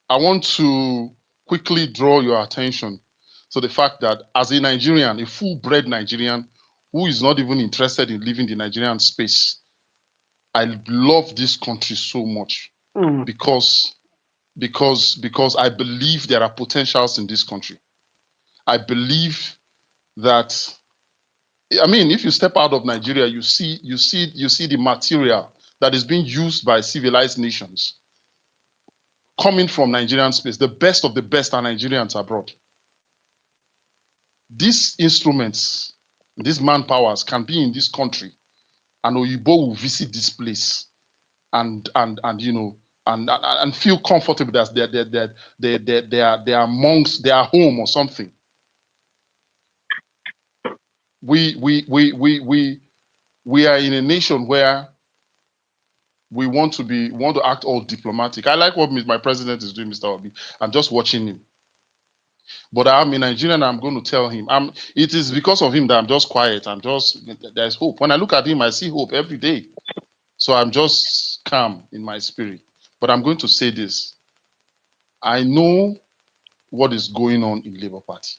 I want to quickly draw your attention to the fact that as a Nigerian, a full-bred Nigerian who is not even interested in leaving the Nigerian space, I love this country so much because I believe there are potentials in this country. I believe that, I mean, if you step out of Nigeria, you see the material that is being used by civilized nations coming from Nigerian space. The best of the best are Nigerians abroad. These instruments, these manpowers can be in this country, and Oyibo will visit this place and you know and feel comfortable that they are amongst their home or something. We are in a nation where we want to act all diplomatic. I like what my president is doing, Mr. Obi. I'm just watching him. But I'm a Nigerian, I'm going to tell him. It is because of him that I'm just quiet. There's hope. When I look at him, I see hope every day. So I'm just calm in my spirit. But I'm going to say this. I know what is going on in Labour Party.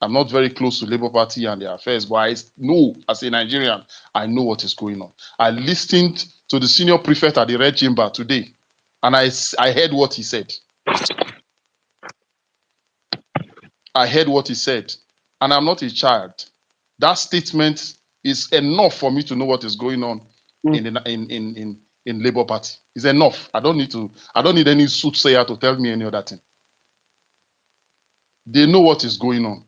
I'm not very close to Labour Party and their affairs, but I know, as a Nigerian, I know what is going on. I listened to the senior prefect at the Red Chamber today, and I heard what he said. I heard what he said, and I'm not a child. That statement is enough for me to know what is going on in in Labour Party. It's enough. I don't need any soothsayer to tell me any other thing. They know what is going on.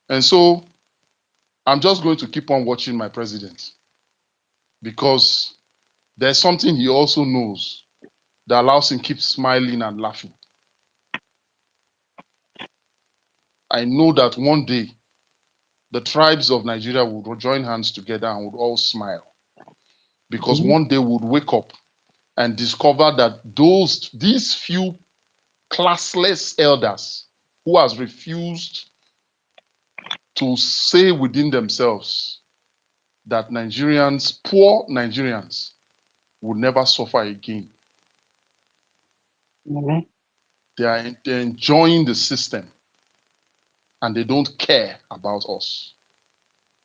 And so I'm just going to keep on watching my president, because there's something he also knows that allows him to keep smiling and laughing. I know that one day the tribes of Nigeria would join hands together and would all smile, because one day we would wake up and discover that these few classless elders who has refused to say within themselves that Nigerians, poor Nigerians, will never suffer again. Amen. They're enjoying the system and they don't care about us.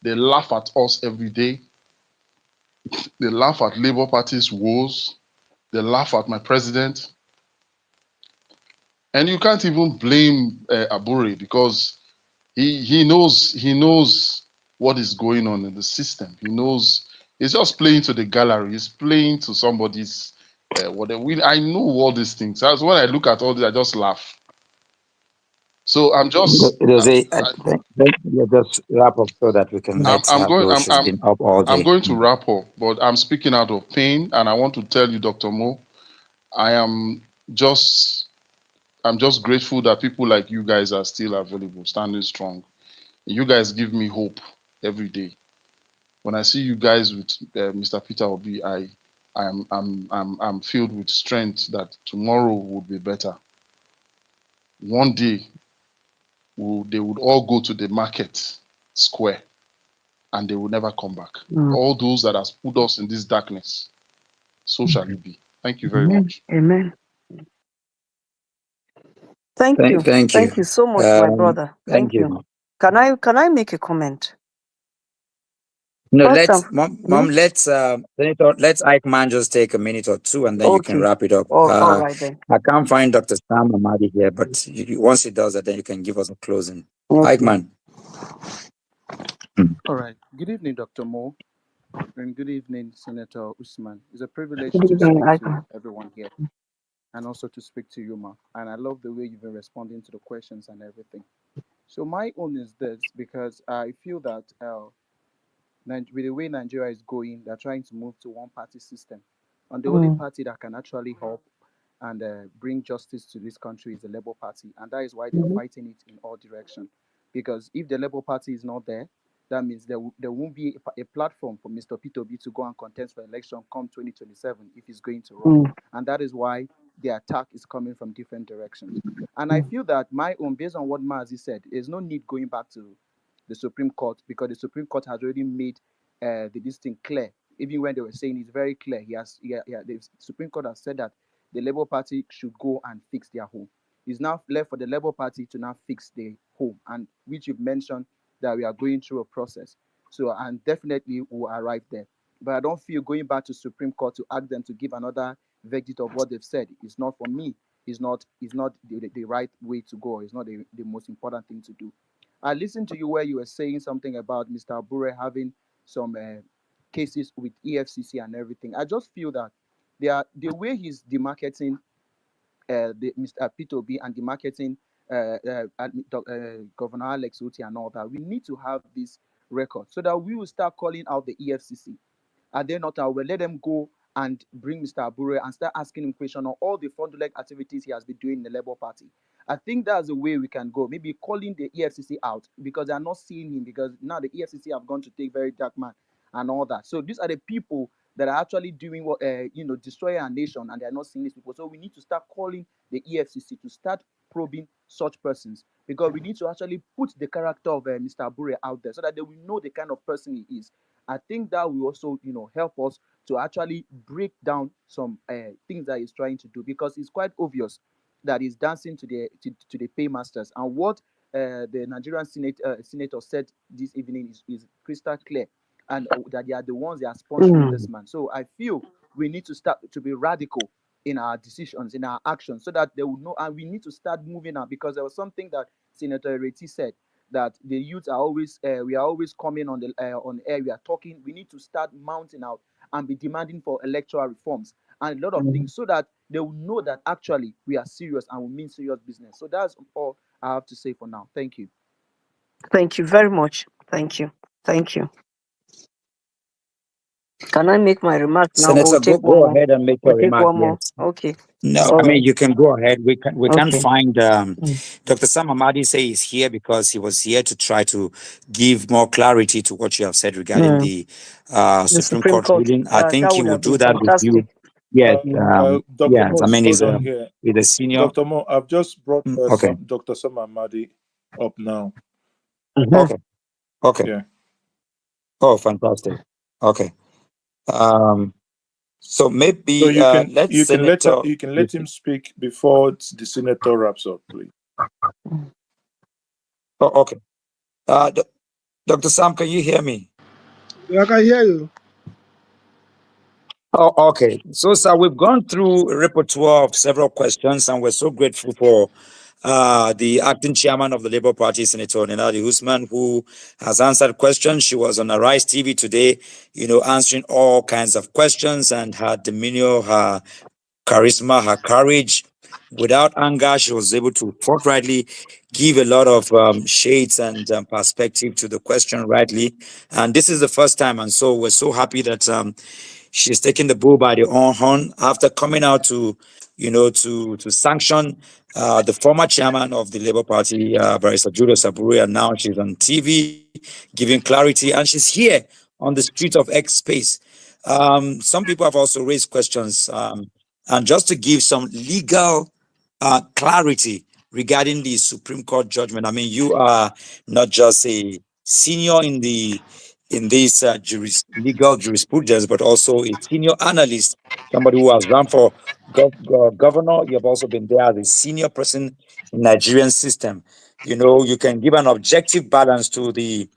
They laugh at us every day. They laugh at Labour Party's woes. They laugh at my president. And you can't even blame Abure, because he knows what is going on in the system. He knows he's just playing to the gallery. He's playing to somebody's whatever. I know all these things. That's when I look at all this, I just laugh. So I'm just Just wrap up so that we can let Bruce has been up all I'm day. going to wrap up, but I'm speaking out of pain, and I want to tell you, Dr. Mo, I'm just grateful that people like you guys are still available, standing strong. You guys give me hope every day. When I see you guys with Mr. Peter Obi, I'm filled with strength that tomorrow will be better. One day, they would all go to the market square, and they will never come back. All those that has put us in this darkness, so shall it be. Thank you very Amen. much. Amen. Thank you. Thank you. Thank you so much, my brother. Thank Thank you. you. Can I make a comment? No, First, Mom, let's Ike Man just take a minute or two, and then you can okay. wrap it up. All right then. I can't find Dr. Sam Amadi here, but once he does that, then you can give us a closing. Ike Okay. Man. All right. Good evening, Dr. Mo, and good evening, Senator Usman. It's a privilege Good to evening, speak to Icon. everyone here and also to speak to you, Ma. And I love the way you've been responding to the questions and everything. So my own is this, because I feel that with the way Nigeria is going, they're trying to move to one party system. And the only party that can actually help and bring justice to this country is the Labour Party. And that is why they're fighting it in all directions. Because if the Labour Party is not there, that means there won't be a platform for Mr. P2B to go and contest for election come 2027 if he's going to run. And that is why the attack is coming from different directions. And I feel that my own, based on what Mazi said, there's no need going back to the Supreme Court, because the Supreme Court has already made this thing clear. Even when they were saying it's very clear, the Supreme Court has said that the Labour Party should go and fix their home. It's now left for the Labour Party to now fix the home, and which you've mentioned that we are going through a process. So, and definitely we'll arrive there. But I don't feel going back to Supreme Court to ask them to give another verdict of what they've said. It's not for me. It's not the right way to go. It's not the most important thing to do. I listened to you where you were saying something about Mr. Abure having some cases with EFCC and everything. I just feel that the way he's demarketing the Mr. P2B and demarketing Governor Alex Oti and all that, we need to have this record so that we will start calling out the EFCC. And then not will let them go and bring Mr. Abure and start asking him questions on all the fraudulent activities he has been doing in the Labour Party. I think that's the way we can go. Maybe calling the EFCC out because they are not seeing him, because now the EFCC have gone to take very dark man and all that. So these are the people that are actually doing what destroying our nation, and they are not seeing these people. So we need to start calling the EFCC to start probing such persons, because we need to actually put the character of Mr. Abure out there so that they will know the kind of person he is. I think that will also, help us to actually break down some things that he's trying to do, because it's quite obvious that he's dancing to the paymasters. And what the Nigerian senator said this evening is crystal clear, and that they are the ones that are sponsoring this man. So I feel we need to start to be radical in our decisions, in our actions, so that they will know, and we need to start moving out, because there was something that Senator Reti said, that the youth are always we are always coming on air, we are talking. We need to start mounting out and be demanding for electoral reforms and a lot of things, so that they will know that actually we are serious and we mean serious business. So that's all I have to say for now. Thank you. Thank you very much. Thank you. Thank you. Can I make my remark now or Senator, take one go more? ahead and make We'll your take remark. one more. Yes. Okay. No, All I mean right. you can go ahead. We can Okay. find Mm. Dr. Sam Amadi say he's here because he was here to try to give more clarity to what you have said regarding Mm. the The Supreme Supreme Court Court. ruling. I think That he would will have been do that with you. fantastic. Yes, Mm. Dr. yes. I Mo, mean hold on here. he's a senior. Dr. Mo, I've just brought Okay, Dr. Sam Amadi up now. Mhm. okay, okay. Yeah. Oh, fantastic. Okay. Um. So So maybe let Senator. you can let him speak before the senator wraps up, please. Oh, okay. Dr. Sam, can you hear me? Yeah, I can hear you. Oh, okay. So, sir, we've gone through a repertoire of several questions, and we're so grateful for the acting chairman of the Labour Party, Senator Nenadi Usman, who has answered questions. She was on Arise TV today, answering all kinds of questions, and her demeanor, her charisma, her courage. Without anger, she was able to forthrightly give a lot of shades and perspective to the question rightly. And this is the first time, and so we're so happy that she's taking the bull by the horn after coming out to, to sanction the former chairman of the Labour Party, Barrister Julius Saburi, and now she's on TV giving clarity, and she's here on the street of X space. Some people have also raised questions, and just to give some legal clarity regarding the Supreme Court judgment. I mean, you are not just a senior in this legal jurisprudence, but also a senior analyst, somebody who has run for governor. You have also been there as a senior person in Nigerian system. You can give an objective balance to the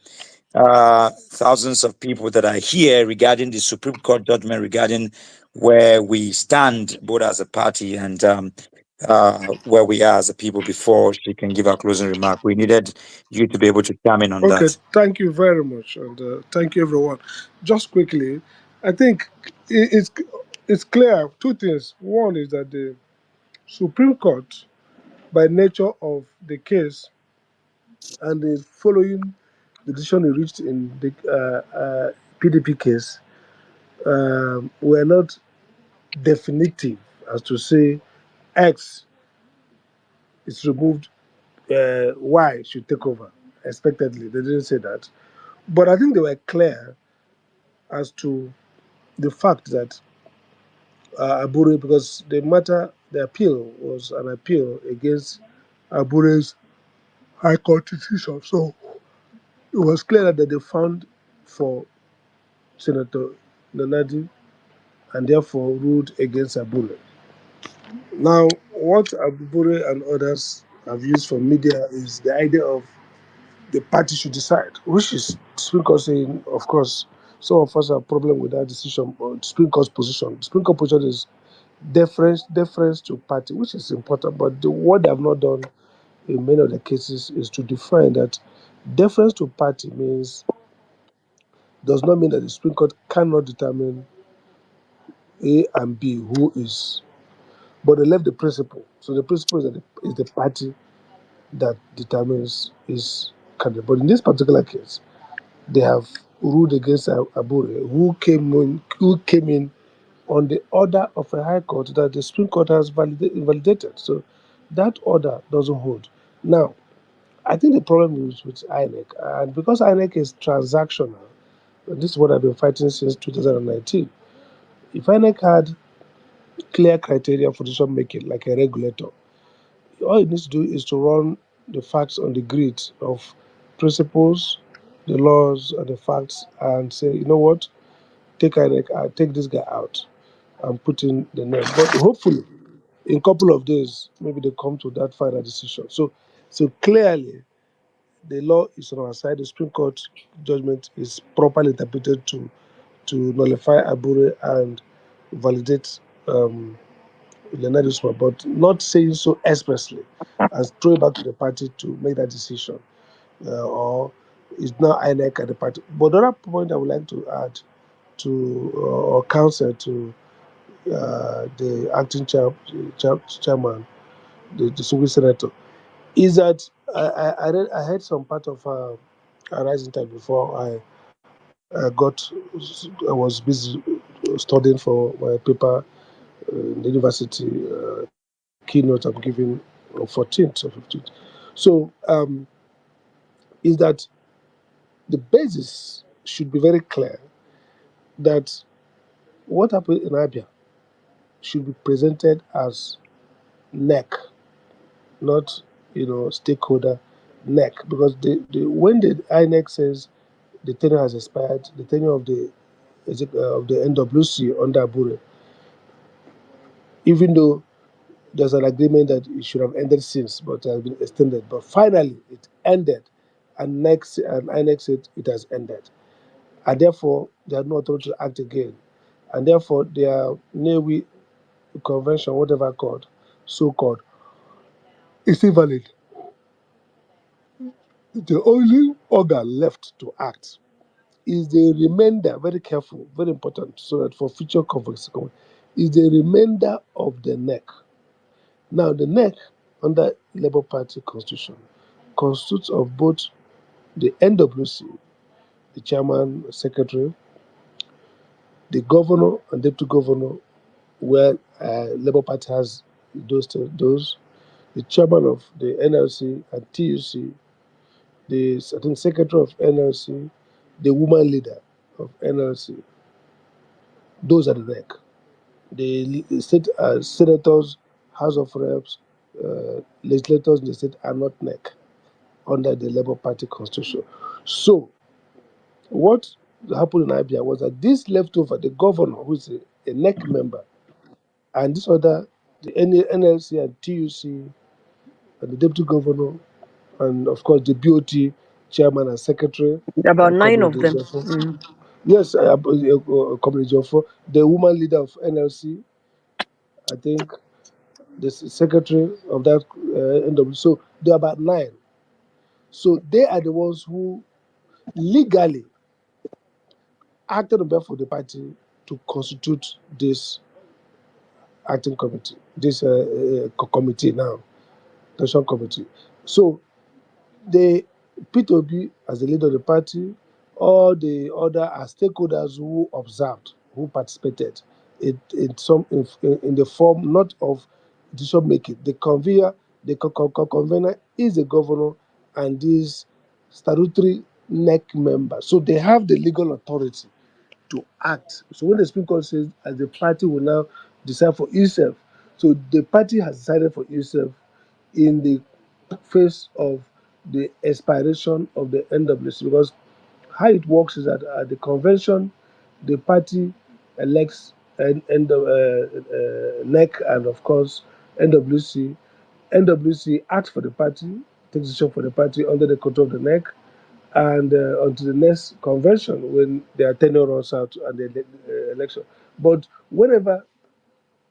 thousands of people that are here regarding the Supreme Court judgment, regarding where we stand both as a party and where we are as a people before she can give our closing remark. We needed you to be able to come in on Okay, that. thank you very much, and thank you everyone. Just quickly, I think it's clear. Two things. One is that the Supreme Court, by nature of the case and the following the decision it reached in the PDP case, were not definitive as to say X is removed, Y should take over. Expectedly, they didn't say that, but I think they were clear as to the fact that Abure, because the appeal was an appeal against Abure's High Court decision. So it was clear that they found for Senator Nanadi and therefore ruled against Abure. Now, what Abure and others have used for media is the idea of the party should decide, which is Supreme Court saying, of course, some of us have a problem with that decision, but Supreme Court's position. Supreme Court position is deference to party, which is important. But what they have not done in many of the cases is to define that deference to party does not mean that the Supreme Court cannot determine A and B who is, but they left the principle. So the principle is that is the party that determines his candidate. But in this particular case, they have ruled against Abure, who came in on the order of a high court that the Supreme Court has invalidated. So that order doesn't hold. Now, I think the problem is with INEC, and because INEC is transactional, and this is what I've been fighting since 2019. If INEC had clear criteria for decision making, like a regulator, all it needs to do is to run the facts on the grid of principles, the laws, and the facts, and say, you know what, take INEC, take this guy out, and put in the name. But hopefully, in a couple of days, maybe they come to that final decision. So clearly, the law is on our side. The Supreme Court judgment is properly interpreted to nullify Abure and validate Leonard Usman, but not saying so expressly and throw it back to the party to make that decision. or it's not INEC at the party. But the other point I would like to add to or counsel to the acting chairman, the distinguished senator, is that I heard some part of a rising time before I was busy studying for my paper in the university keynote I'm giving on 14th or 15th. So is that the basis should be very clear that what happened in Abia should be presented as NEC, not stakeholder NEC, because when the INEC says the tenure has expired, the tenure of the NWC under Abure, even though there's an agreement that it should have ended since, but it has been extended. But finally, it ended, and INEC said it has ended, and therefore they have no authority to act again, and therefore their Navy convention, whatever called, so called, is invalid. The only organ left to act is the remainder, very careful, very important, so that for future conversation, is the remainder of the neck. Now, the neck under Labour Party constitution constitutes of both the NWC, the chairman, secretary, the governor and deputy governor, where Labour Party has those, the chairman of the NLC and TUC, the I think secretary of NLC, the woman leader of NLC. Those are the neck. The state senators, House of Reps, legislators in the state are not neck under the Labour Party constitution. So what happened in Abia was that this leftover, the governor, who is a neck member, and this other, the NLC and TUC, and the deputy governor, and of course the BOT chairman and secretary, About 9 Comrade of them. Ejiofor. Yes, Comrade Ejiofor, the woman leader of NLC, I think the secretary of that NW. So there are about 9. So they are the ones who legally acted on behalf of the party to constitute this acting committee, this committee now, national committee. So the P2B as the leader of the party, all the other are stakeholders who observed, who participated in the form not of decision making. The convener, convener is the governor and these statutory NEC members. So they have the legal authority to act. So when the Supreme Court says as the party will now decide for itself, so the party has decided for itself in the face of the expiration of the NWC, because how it works is that at the convention, the party elects NEC and of course NWC. NWC acts for the party, takes decision for the party under the control of the NEC, and until the next convention when their tenure runs out and the election. But whenever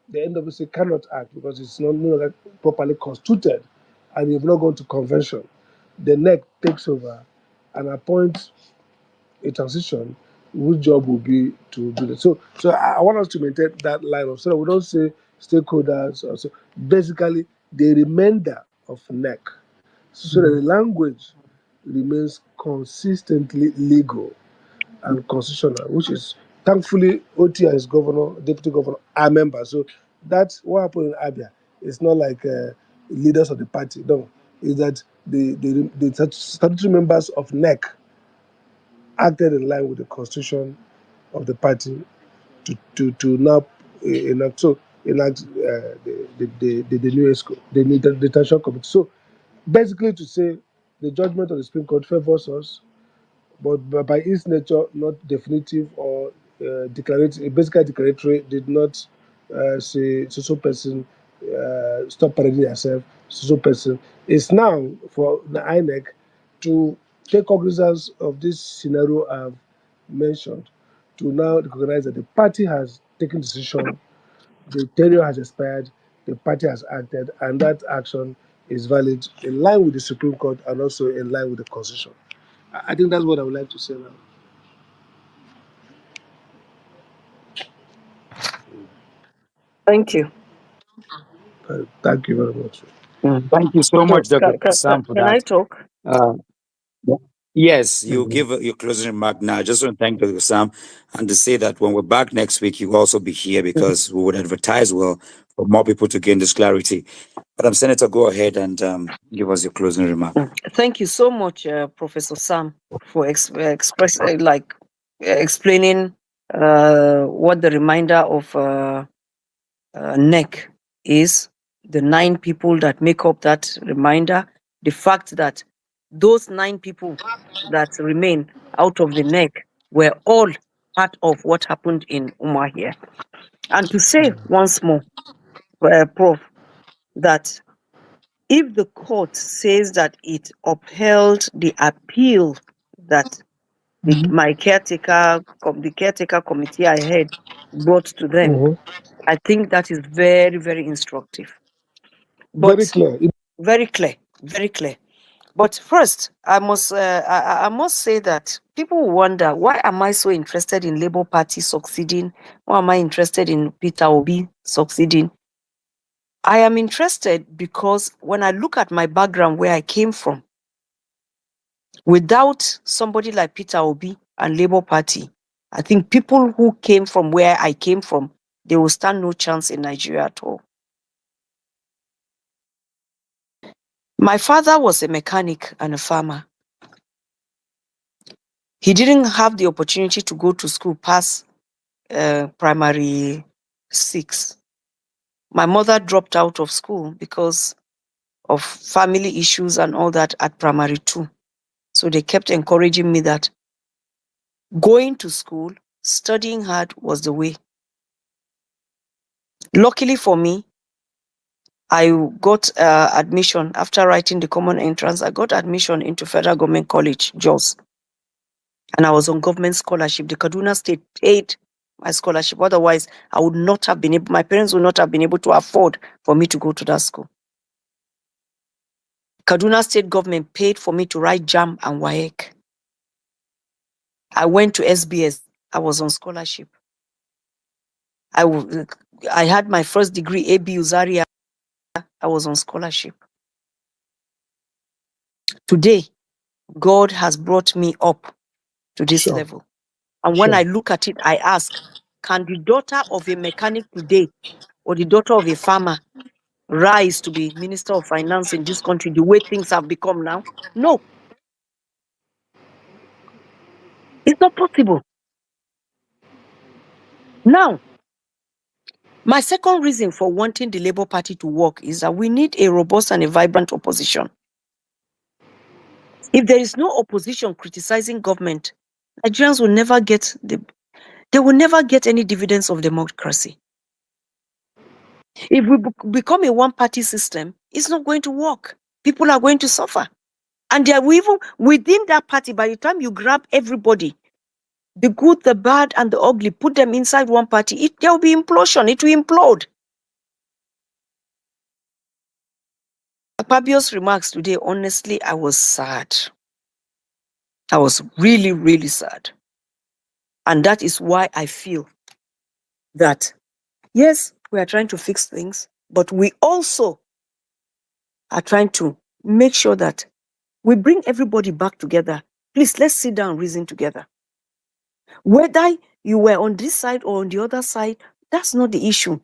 the NWC cannot act because it's not no longer properly constituted and you've not gone to convention, the NEC takes over and appoints a transition whose job will be to do that. So I want us to maintain that line of so that we don't say stakeholders or so. Basically, the remainder of NEC, so that the language remains consistently legal and constitutional, which is thankfully OT and his governor, deputy governor are members. So that's what happened in Abia. It's not like leaders of the party. No, is that the statutory members of NEC acted in line with the constitution of the party to now enact the new ESCO, the detention committee. So basically to say the judgment of the Supreme Court favors us, but by its nature, not definitive or declaratory. Basically, declaratory did not say so person stop parading yourself. So person it's now for the INEC to take cognizance of this scenario I've mentioned to now recognize that the party has taken decision, the tenure has expired, the party has acted, and that action is valid in line with the Supreme Court and also in line with the Constitution. I think that's what I would like to say now. Thank you. Thank you very much. Mm. Thank you so So, much, Dr. Sam, for can that. I talk? Yeah. Yes, you Mhm. give your closing remark now. I just want to thank Dr. Sam and to say that when we're back next week, you'll also be here because we would advertise well for more people to gain this clarity. But Senator, go ahead and give us your closing remark. Thank you so much, Professor Sam, for explaining what the reminder of NEC is, the 9 people that make up that reminder, the fact that those 9 people that remain out of the NEC were all part of what happened in Umahia. And to say once more, Prof, that if the court says that it upheld the appeal that the caretaker committee I had brought to them, Mhm. I think that is very, very instructive. Very But clear. very clear, very clear. But first, I must say that people wonder, why am I so interested in Labour Party succeeding? Why am I interested in Peter Obi succeeding? I am interested because when I look at my background, where I came from, without somebody like Peter Obi and Labour Party, I think people who came from where I came from, they will stand no chance in Nigeria at all. My father was a mechanic and a farmer. He didn't have the opportunity to go to school past primary 6. My mother dropped out of school because of family issues and all that at primary 2. So they kept encouraging me that going to school, studying hard was the way. Luckily for me, I got admission after writing the common entrance. I got admission into Federal Government College, Jos. And I was on government scholarship. The Kaduna State paid my scholarship. Otherwise, I would not have been able, my parents would not have been able to afford for me to go to that school. Kaduna State government paid for me to write JAM and WAEC. I went to SBS. I was on scholarship. I had my first degree, ABU Zaria. I was on scholarship. Today, God has brought me up to this Sure. level. And when Sure. I look at it, I ask, can the daughter of a mechanic today or the daughter of a farmer rise to be Minister of Finance in this country the way things have become now? No, it's not possible. Now, my second reason for wanting the Labour Party to work is that we need a robust and a vibrant opposition. If there is no opposition criticizing government, Nigerians will never get they will never get any dividends of democracy. If we become a one-party system, it's not going to work. People are going to suffer. And they are even within that party, by the time you grab everybody, the good, the bad, and the ugly, put them inside one party, there will be implosion. It will implode. Fabio's remarks today, honestly, I was sad. I was really, really sad. And that is why I feel that, yes, we are trying to fix things, but we also are trying to make sure that we bring everybody back together. Please, let's sit down and reason together. Whether you were on this side or on the other side, that's not the issue.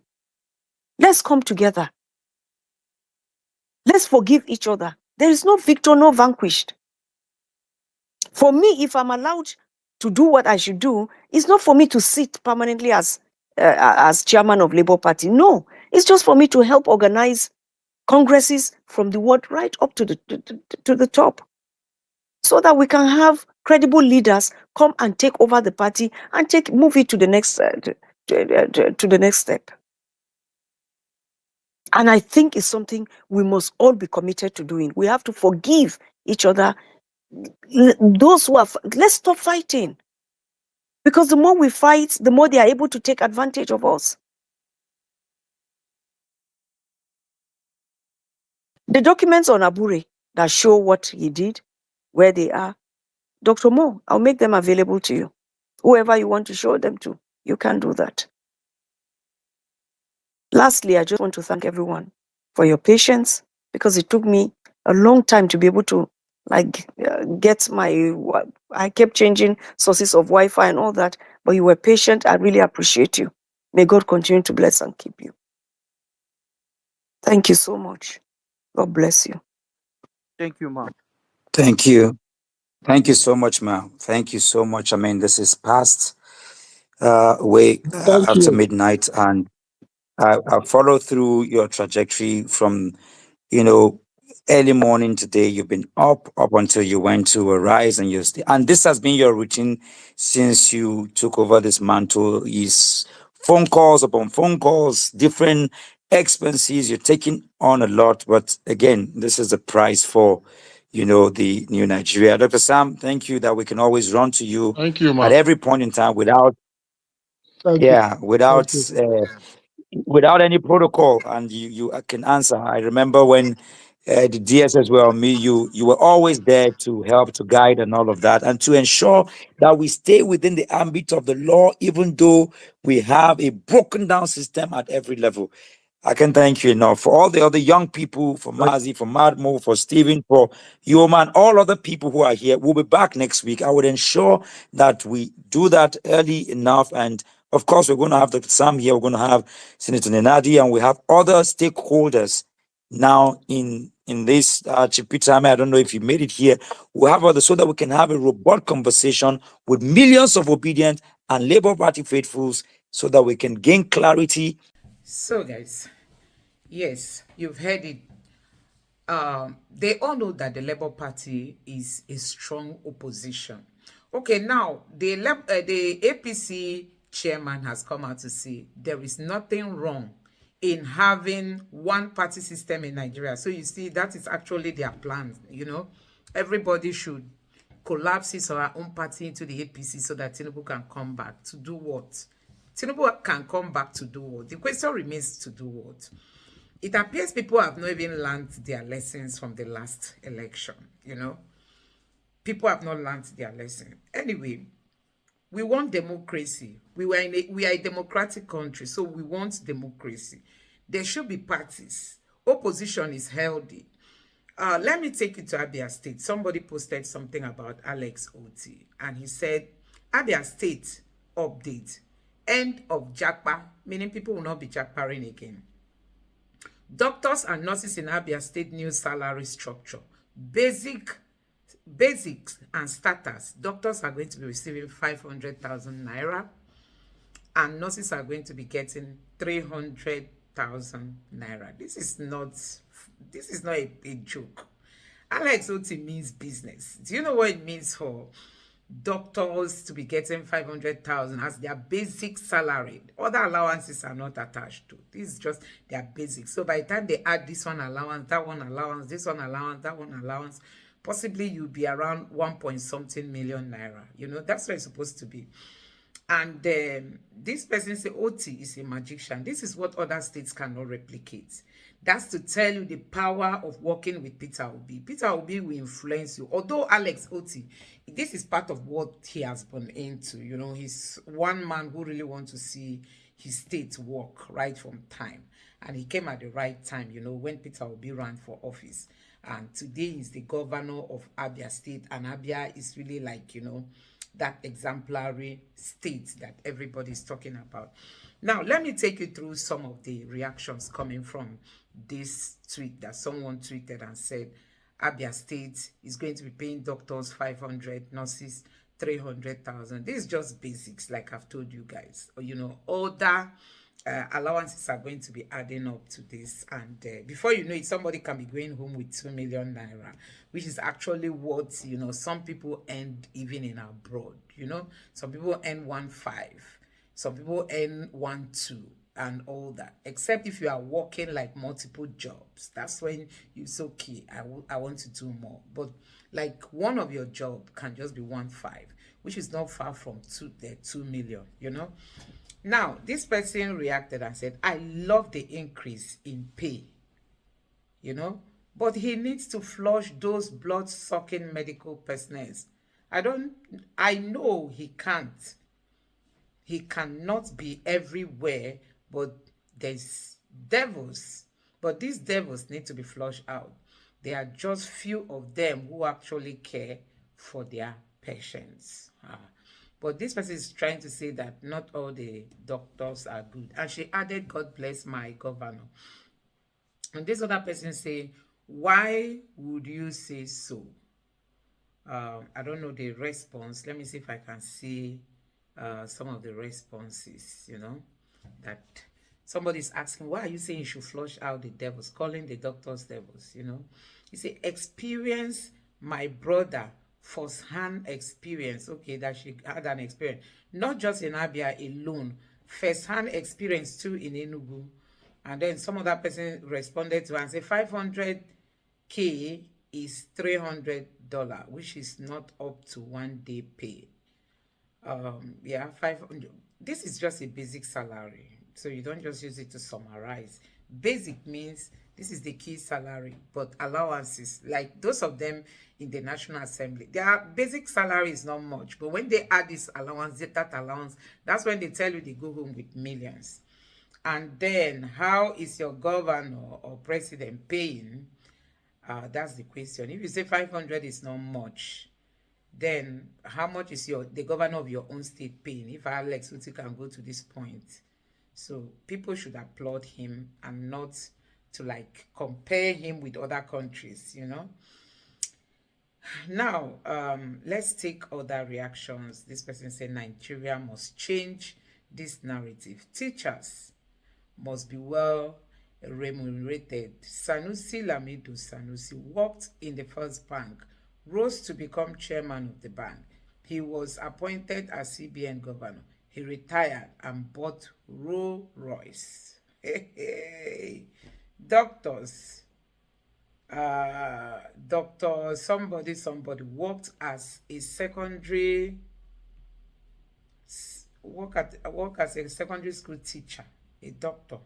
Let's come together. Let's forgive each other. There is no victor, no vanquished. For me, if I'm allowed to do what I should do, it's not for me to sit permanently as chairman of Labour Party. No, it's just for me to help organize congresses from the ward right up to the top, so that we can have credible leaders come and take over the party and move it to the next to the next step. And I think it's something we must all be committed to doing. We have to forgive each other. Those who are, let's stop fighting. Because the more we fight, the more they are able to take advantage of us. The documents on Abure that show what he did, where they are, Dr. Mo, I'll make them available to you. Whoever you want to show them to, you can do that. Lastly, I just want to thank everyone for your patience, because it took me a long time to be able to get I kept changing sources of Wi-Fi and all that, but you were patient. I really appreciate you. May God continue to bless and keep you. Thank you so much. God bless you. Thank you, ma'am. Thank you. Thank you so much, ma'am. Thank you so much. I mean, this is past way Thank after you. midnight, and I follow through your trajectory from, you know, early morning today. You've been up until you went to arise, and and this has been your routine since you took over this mantle. Is phone calls upon phone calls, different expenses. You're taking on a lot, but again, this is the price for, the new Nigeria. Dr. Sam, thank you that we can always run to you Thank you, at ma. every point in time without, Thank you. yeah, Thank you. without any protocol, and you can answer. I remember when the DSS were on me, you were always there to help, to guide, and all of that, and to ensure that we stay within the ambit of the law, even though we have a broken down system at every level. I can thank you enough for all the other young people, for Thank Mazi, for Madmo, for Stephen, for you, man, all other people who are here. We'll be back next week. I would ensure that we do that early enough. And of course, we're going to have Dr. Sam here. We're going to have Senator Nenadi, and we have other stakeholders now in this Chipita. I don't know if you made it here. We have others so that we can have a robust conversation with millions of obedient and Labour Party faithfuls, so that we can gain clarity. So, guys, yes, you've heard it. They all know that the Labour Party is a strong opposition. Okay, now the APC chairman has come out to say there is nothing wrong in having one party system in Nigeria. So you see, that is actually their plan. Everybody should collapse his or her own party into the APC so that Tinubu can come back to do what? Tinubu can come back to do what? The question remains, to do what? It appears people have not even learned their lessons from the last election. People have not learned their lesson. Anyway, we want democracy. We are a democratic country, so we want democracy. There should be parties. Opposition is healthy. Let me take you to Abia State. Somebody posted something about Alex Oti, and he said, Abia State update. End of Jakpa, meaning people will not be Jakparing again. Doctors and nurses in Abia State new salary structure. Basics and starters. Doctors are going to be receiving 500,000 naira, and nurses are going to be getting 300,000 naira. This is not a joke. Alex Oti means business. Do you know what it means for doctors to be getting 500,000 as their basic salary? Other allowances are not attached to. This is just their basic. So by the time they add this one allowance, that one allowance, this one allowance, that one allowance, possibly you'll be around 1 point something million naira. That's what it's supposed to be. And this person say Oti is a magician. This is what other states cannot replicate. That's to tell you the power of working with Peter Obi. Peter Obi will influence you. Although Alex Oti, this is part of what he has been into. He's one man who really wants to see his state work right from time. And he came at the right time, when Peter Obi ran for office. And today he's the governor of Abia State. And Abia is really like, that exemplary state that everybody's talking about. Now, let me take you through some of the reactions coming from this tweet that someone tweeted and said, Abia State is going to be paying doctors 500, nurses 300,000. This is just basics, like I've told you guys. Other allowances are going to be adding up to this, and before you know it, somebody can be going home with 2 million naira, which is actually what some people earn even in abroad. Some people earn 1.5, some people earn 1.2, and all that, except if you are working like multiple jobs. That's when you say, okay, I want to do more. But like one of your job can just be 1.5, which is not far from 2 million. Now, this person reacted and said, I love the increase in pay. But he needs to flush those blood-sucking medical personnel. I know he can't. He cannot be everywhere, but there's devils. But these devils need to be flushed out. There are just few of them who actually care for their patients. But this person is trying to say that not all the doctors are good. And she added, God bless my governor. And this other person say, why would you say so? I don't know the response. Let me see if I can see some of the responses, that somebody's asking, why are you saying you should flush out the devils, calling the doctors devils, You say, experience, my brother, first-hand experience. Okay, that she had an experience. Not just in Abia alone, first-hand experience too in Enugu. And then some other person responded to her and said, 500K is $300, which is not up to 1 day pay. Yeah, 500. This is just a basic salary, so you don't just use it to summarize. Basic means this is the key salary, but allowances, like those of them in the National Assembly, their basic salary is not much, but when they add this allowance, that allowance, that's when they tell you they go home with millions. And then, how is your governor or president paying? That's the question. If you say 500 is not much, then how much is the governor of your own state paying? If Alex Uti can go to this point. So people should applaud him and not to compare him with other countries, Now, let's take other reactions. This person said Nigeria must change this narrative. Teachers must be well remunerated. Sanusi Lamido Sanusi worked in the First Bank, rose to become chairman of the bank. He was appointed as CBN governor. He retired and bought Rolls Royce. Doctors, Dr. somebody worked as a secondary school teacher, a doctor,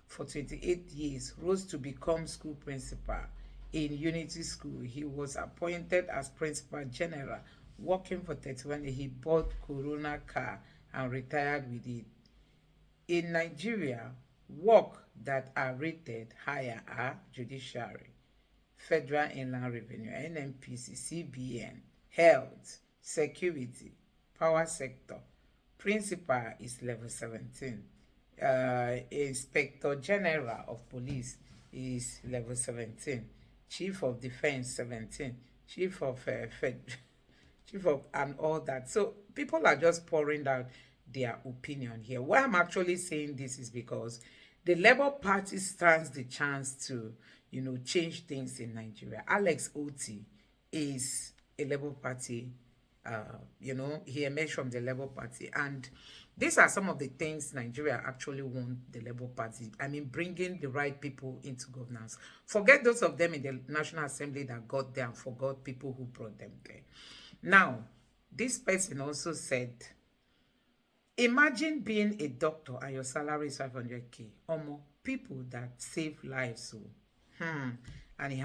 for 28 years, rose to become school principal in Unity School. He was appointed as principal general, working for 31 years. He bought Corona car and retired with it. In Nigeria, work that are rated higher are judiciary, Federal Inland Revenue, NNPC, CBN, health, security, power sector. Principal is level 17. Inspector General of Police is level 17. Chief of Defense 17. Chief of and all that. So people are just pouring out their opinion here. Why I'm actually saying this is because the Labour Party stands the chance to, change things in Nigeria. Alex Oti is a Labour Party, he emerged from the Labour Party. And these are some of the things Nigeria actually want the Labour Party. I mean, bringing the right people into governance. Forget those of them in the National Assembly that got there and forgot people who brought them there. Now, this person also said, imagine being a doctor and your salary is 500K. People that save lives. So, and he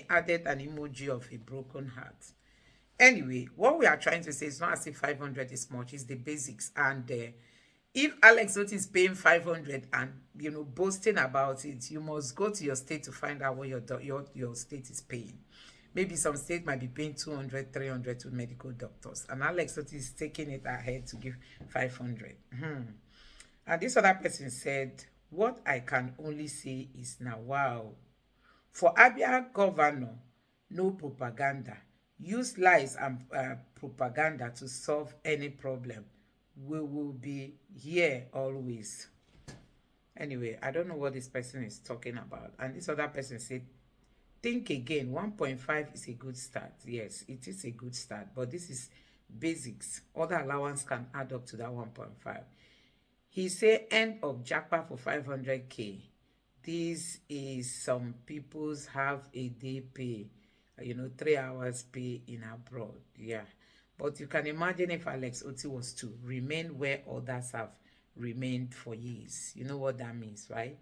added an emoji of a broken heart. Anyway, what we are trying to say is not as if 500 is much, it's the basics. And if Alex Oti is paying 500 and, boasting about it, you must go to your state to find out what your state is paying. Maybe some state might be paying 200, 300 to medical doctors. And Alex Oti is taking it ahead to give 500. And this other person said, what I can only say is now, wow. For Abia governor, no propaganda. Use lies and propaganda to solve any problem. We will be here always. Anyway, I don't know what this person is talking about. And this other person said, think again. 1.5 is a good start. Yes, it is a good start. But this is basics. Other allowance can add up to that 1.5. He said end of jackpot for 500K. This is some people's have a day pay. 3 hours pay in abroad. Yeah. But you can imagine if Alex Oti was to remain where others have remained for years. You know what that means, right?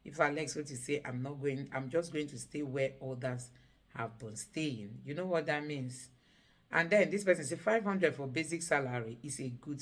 If Alex were to say, I'm just going to stay where others have been staying, you know what that means? And then this person say 500 for basic salary is a good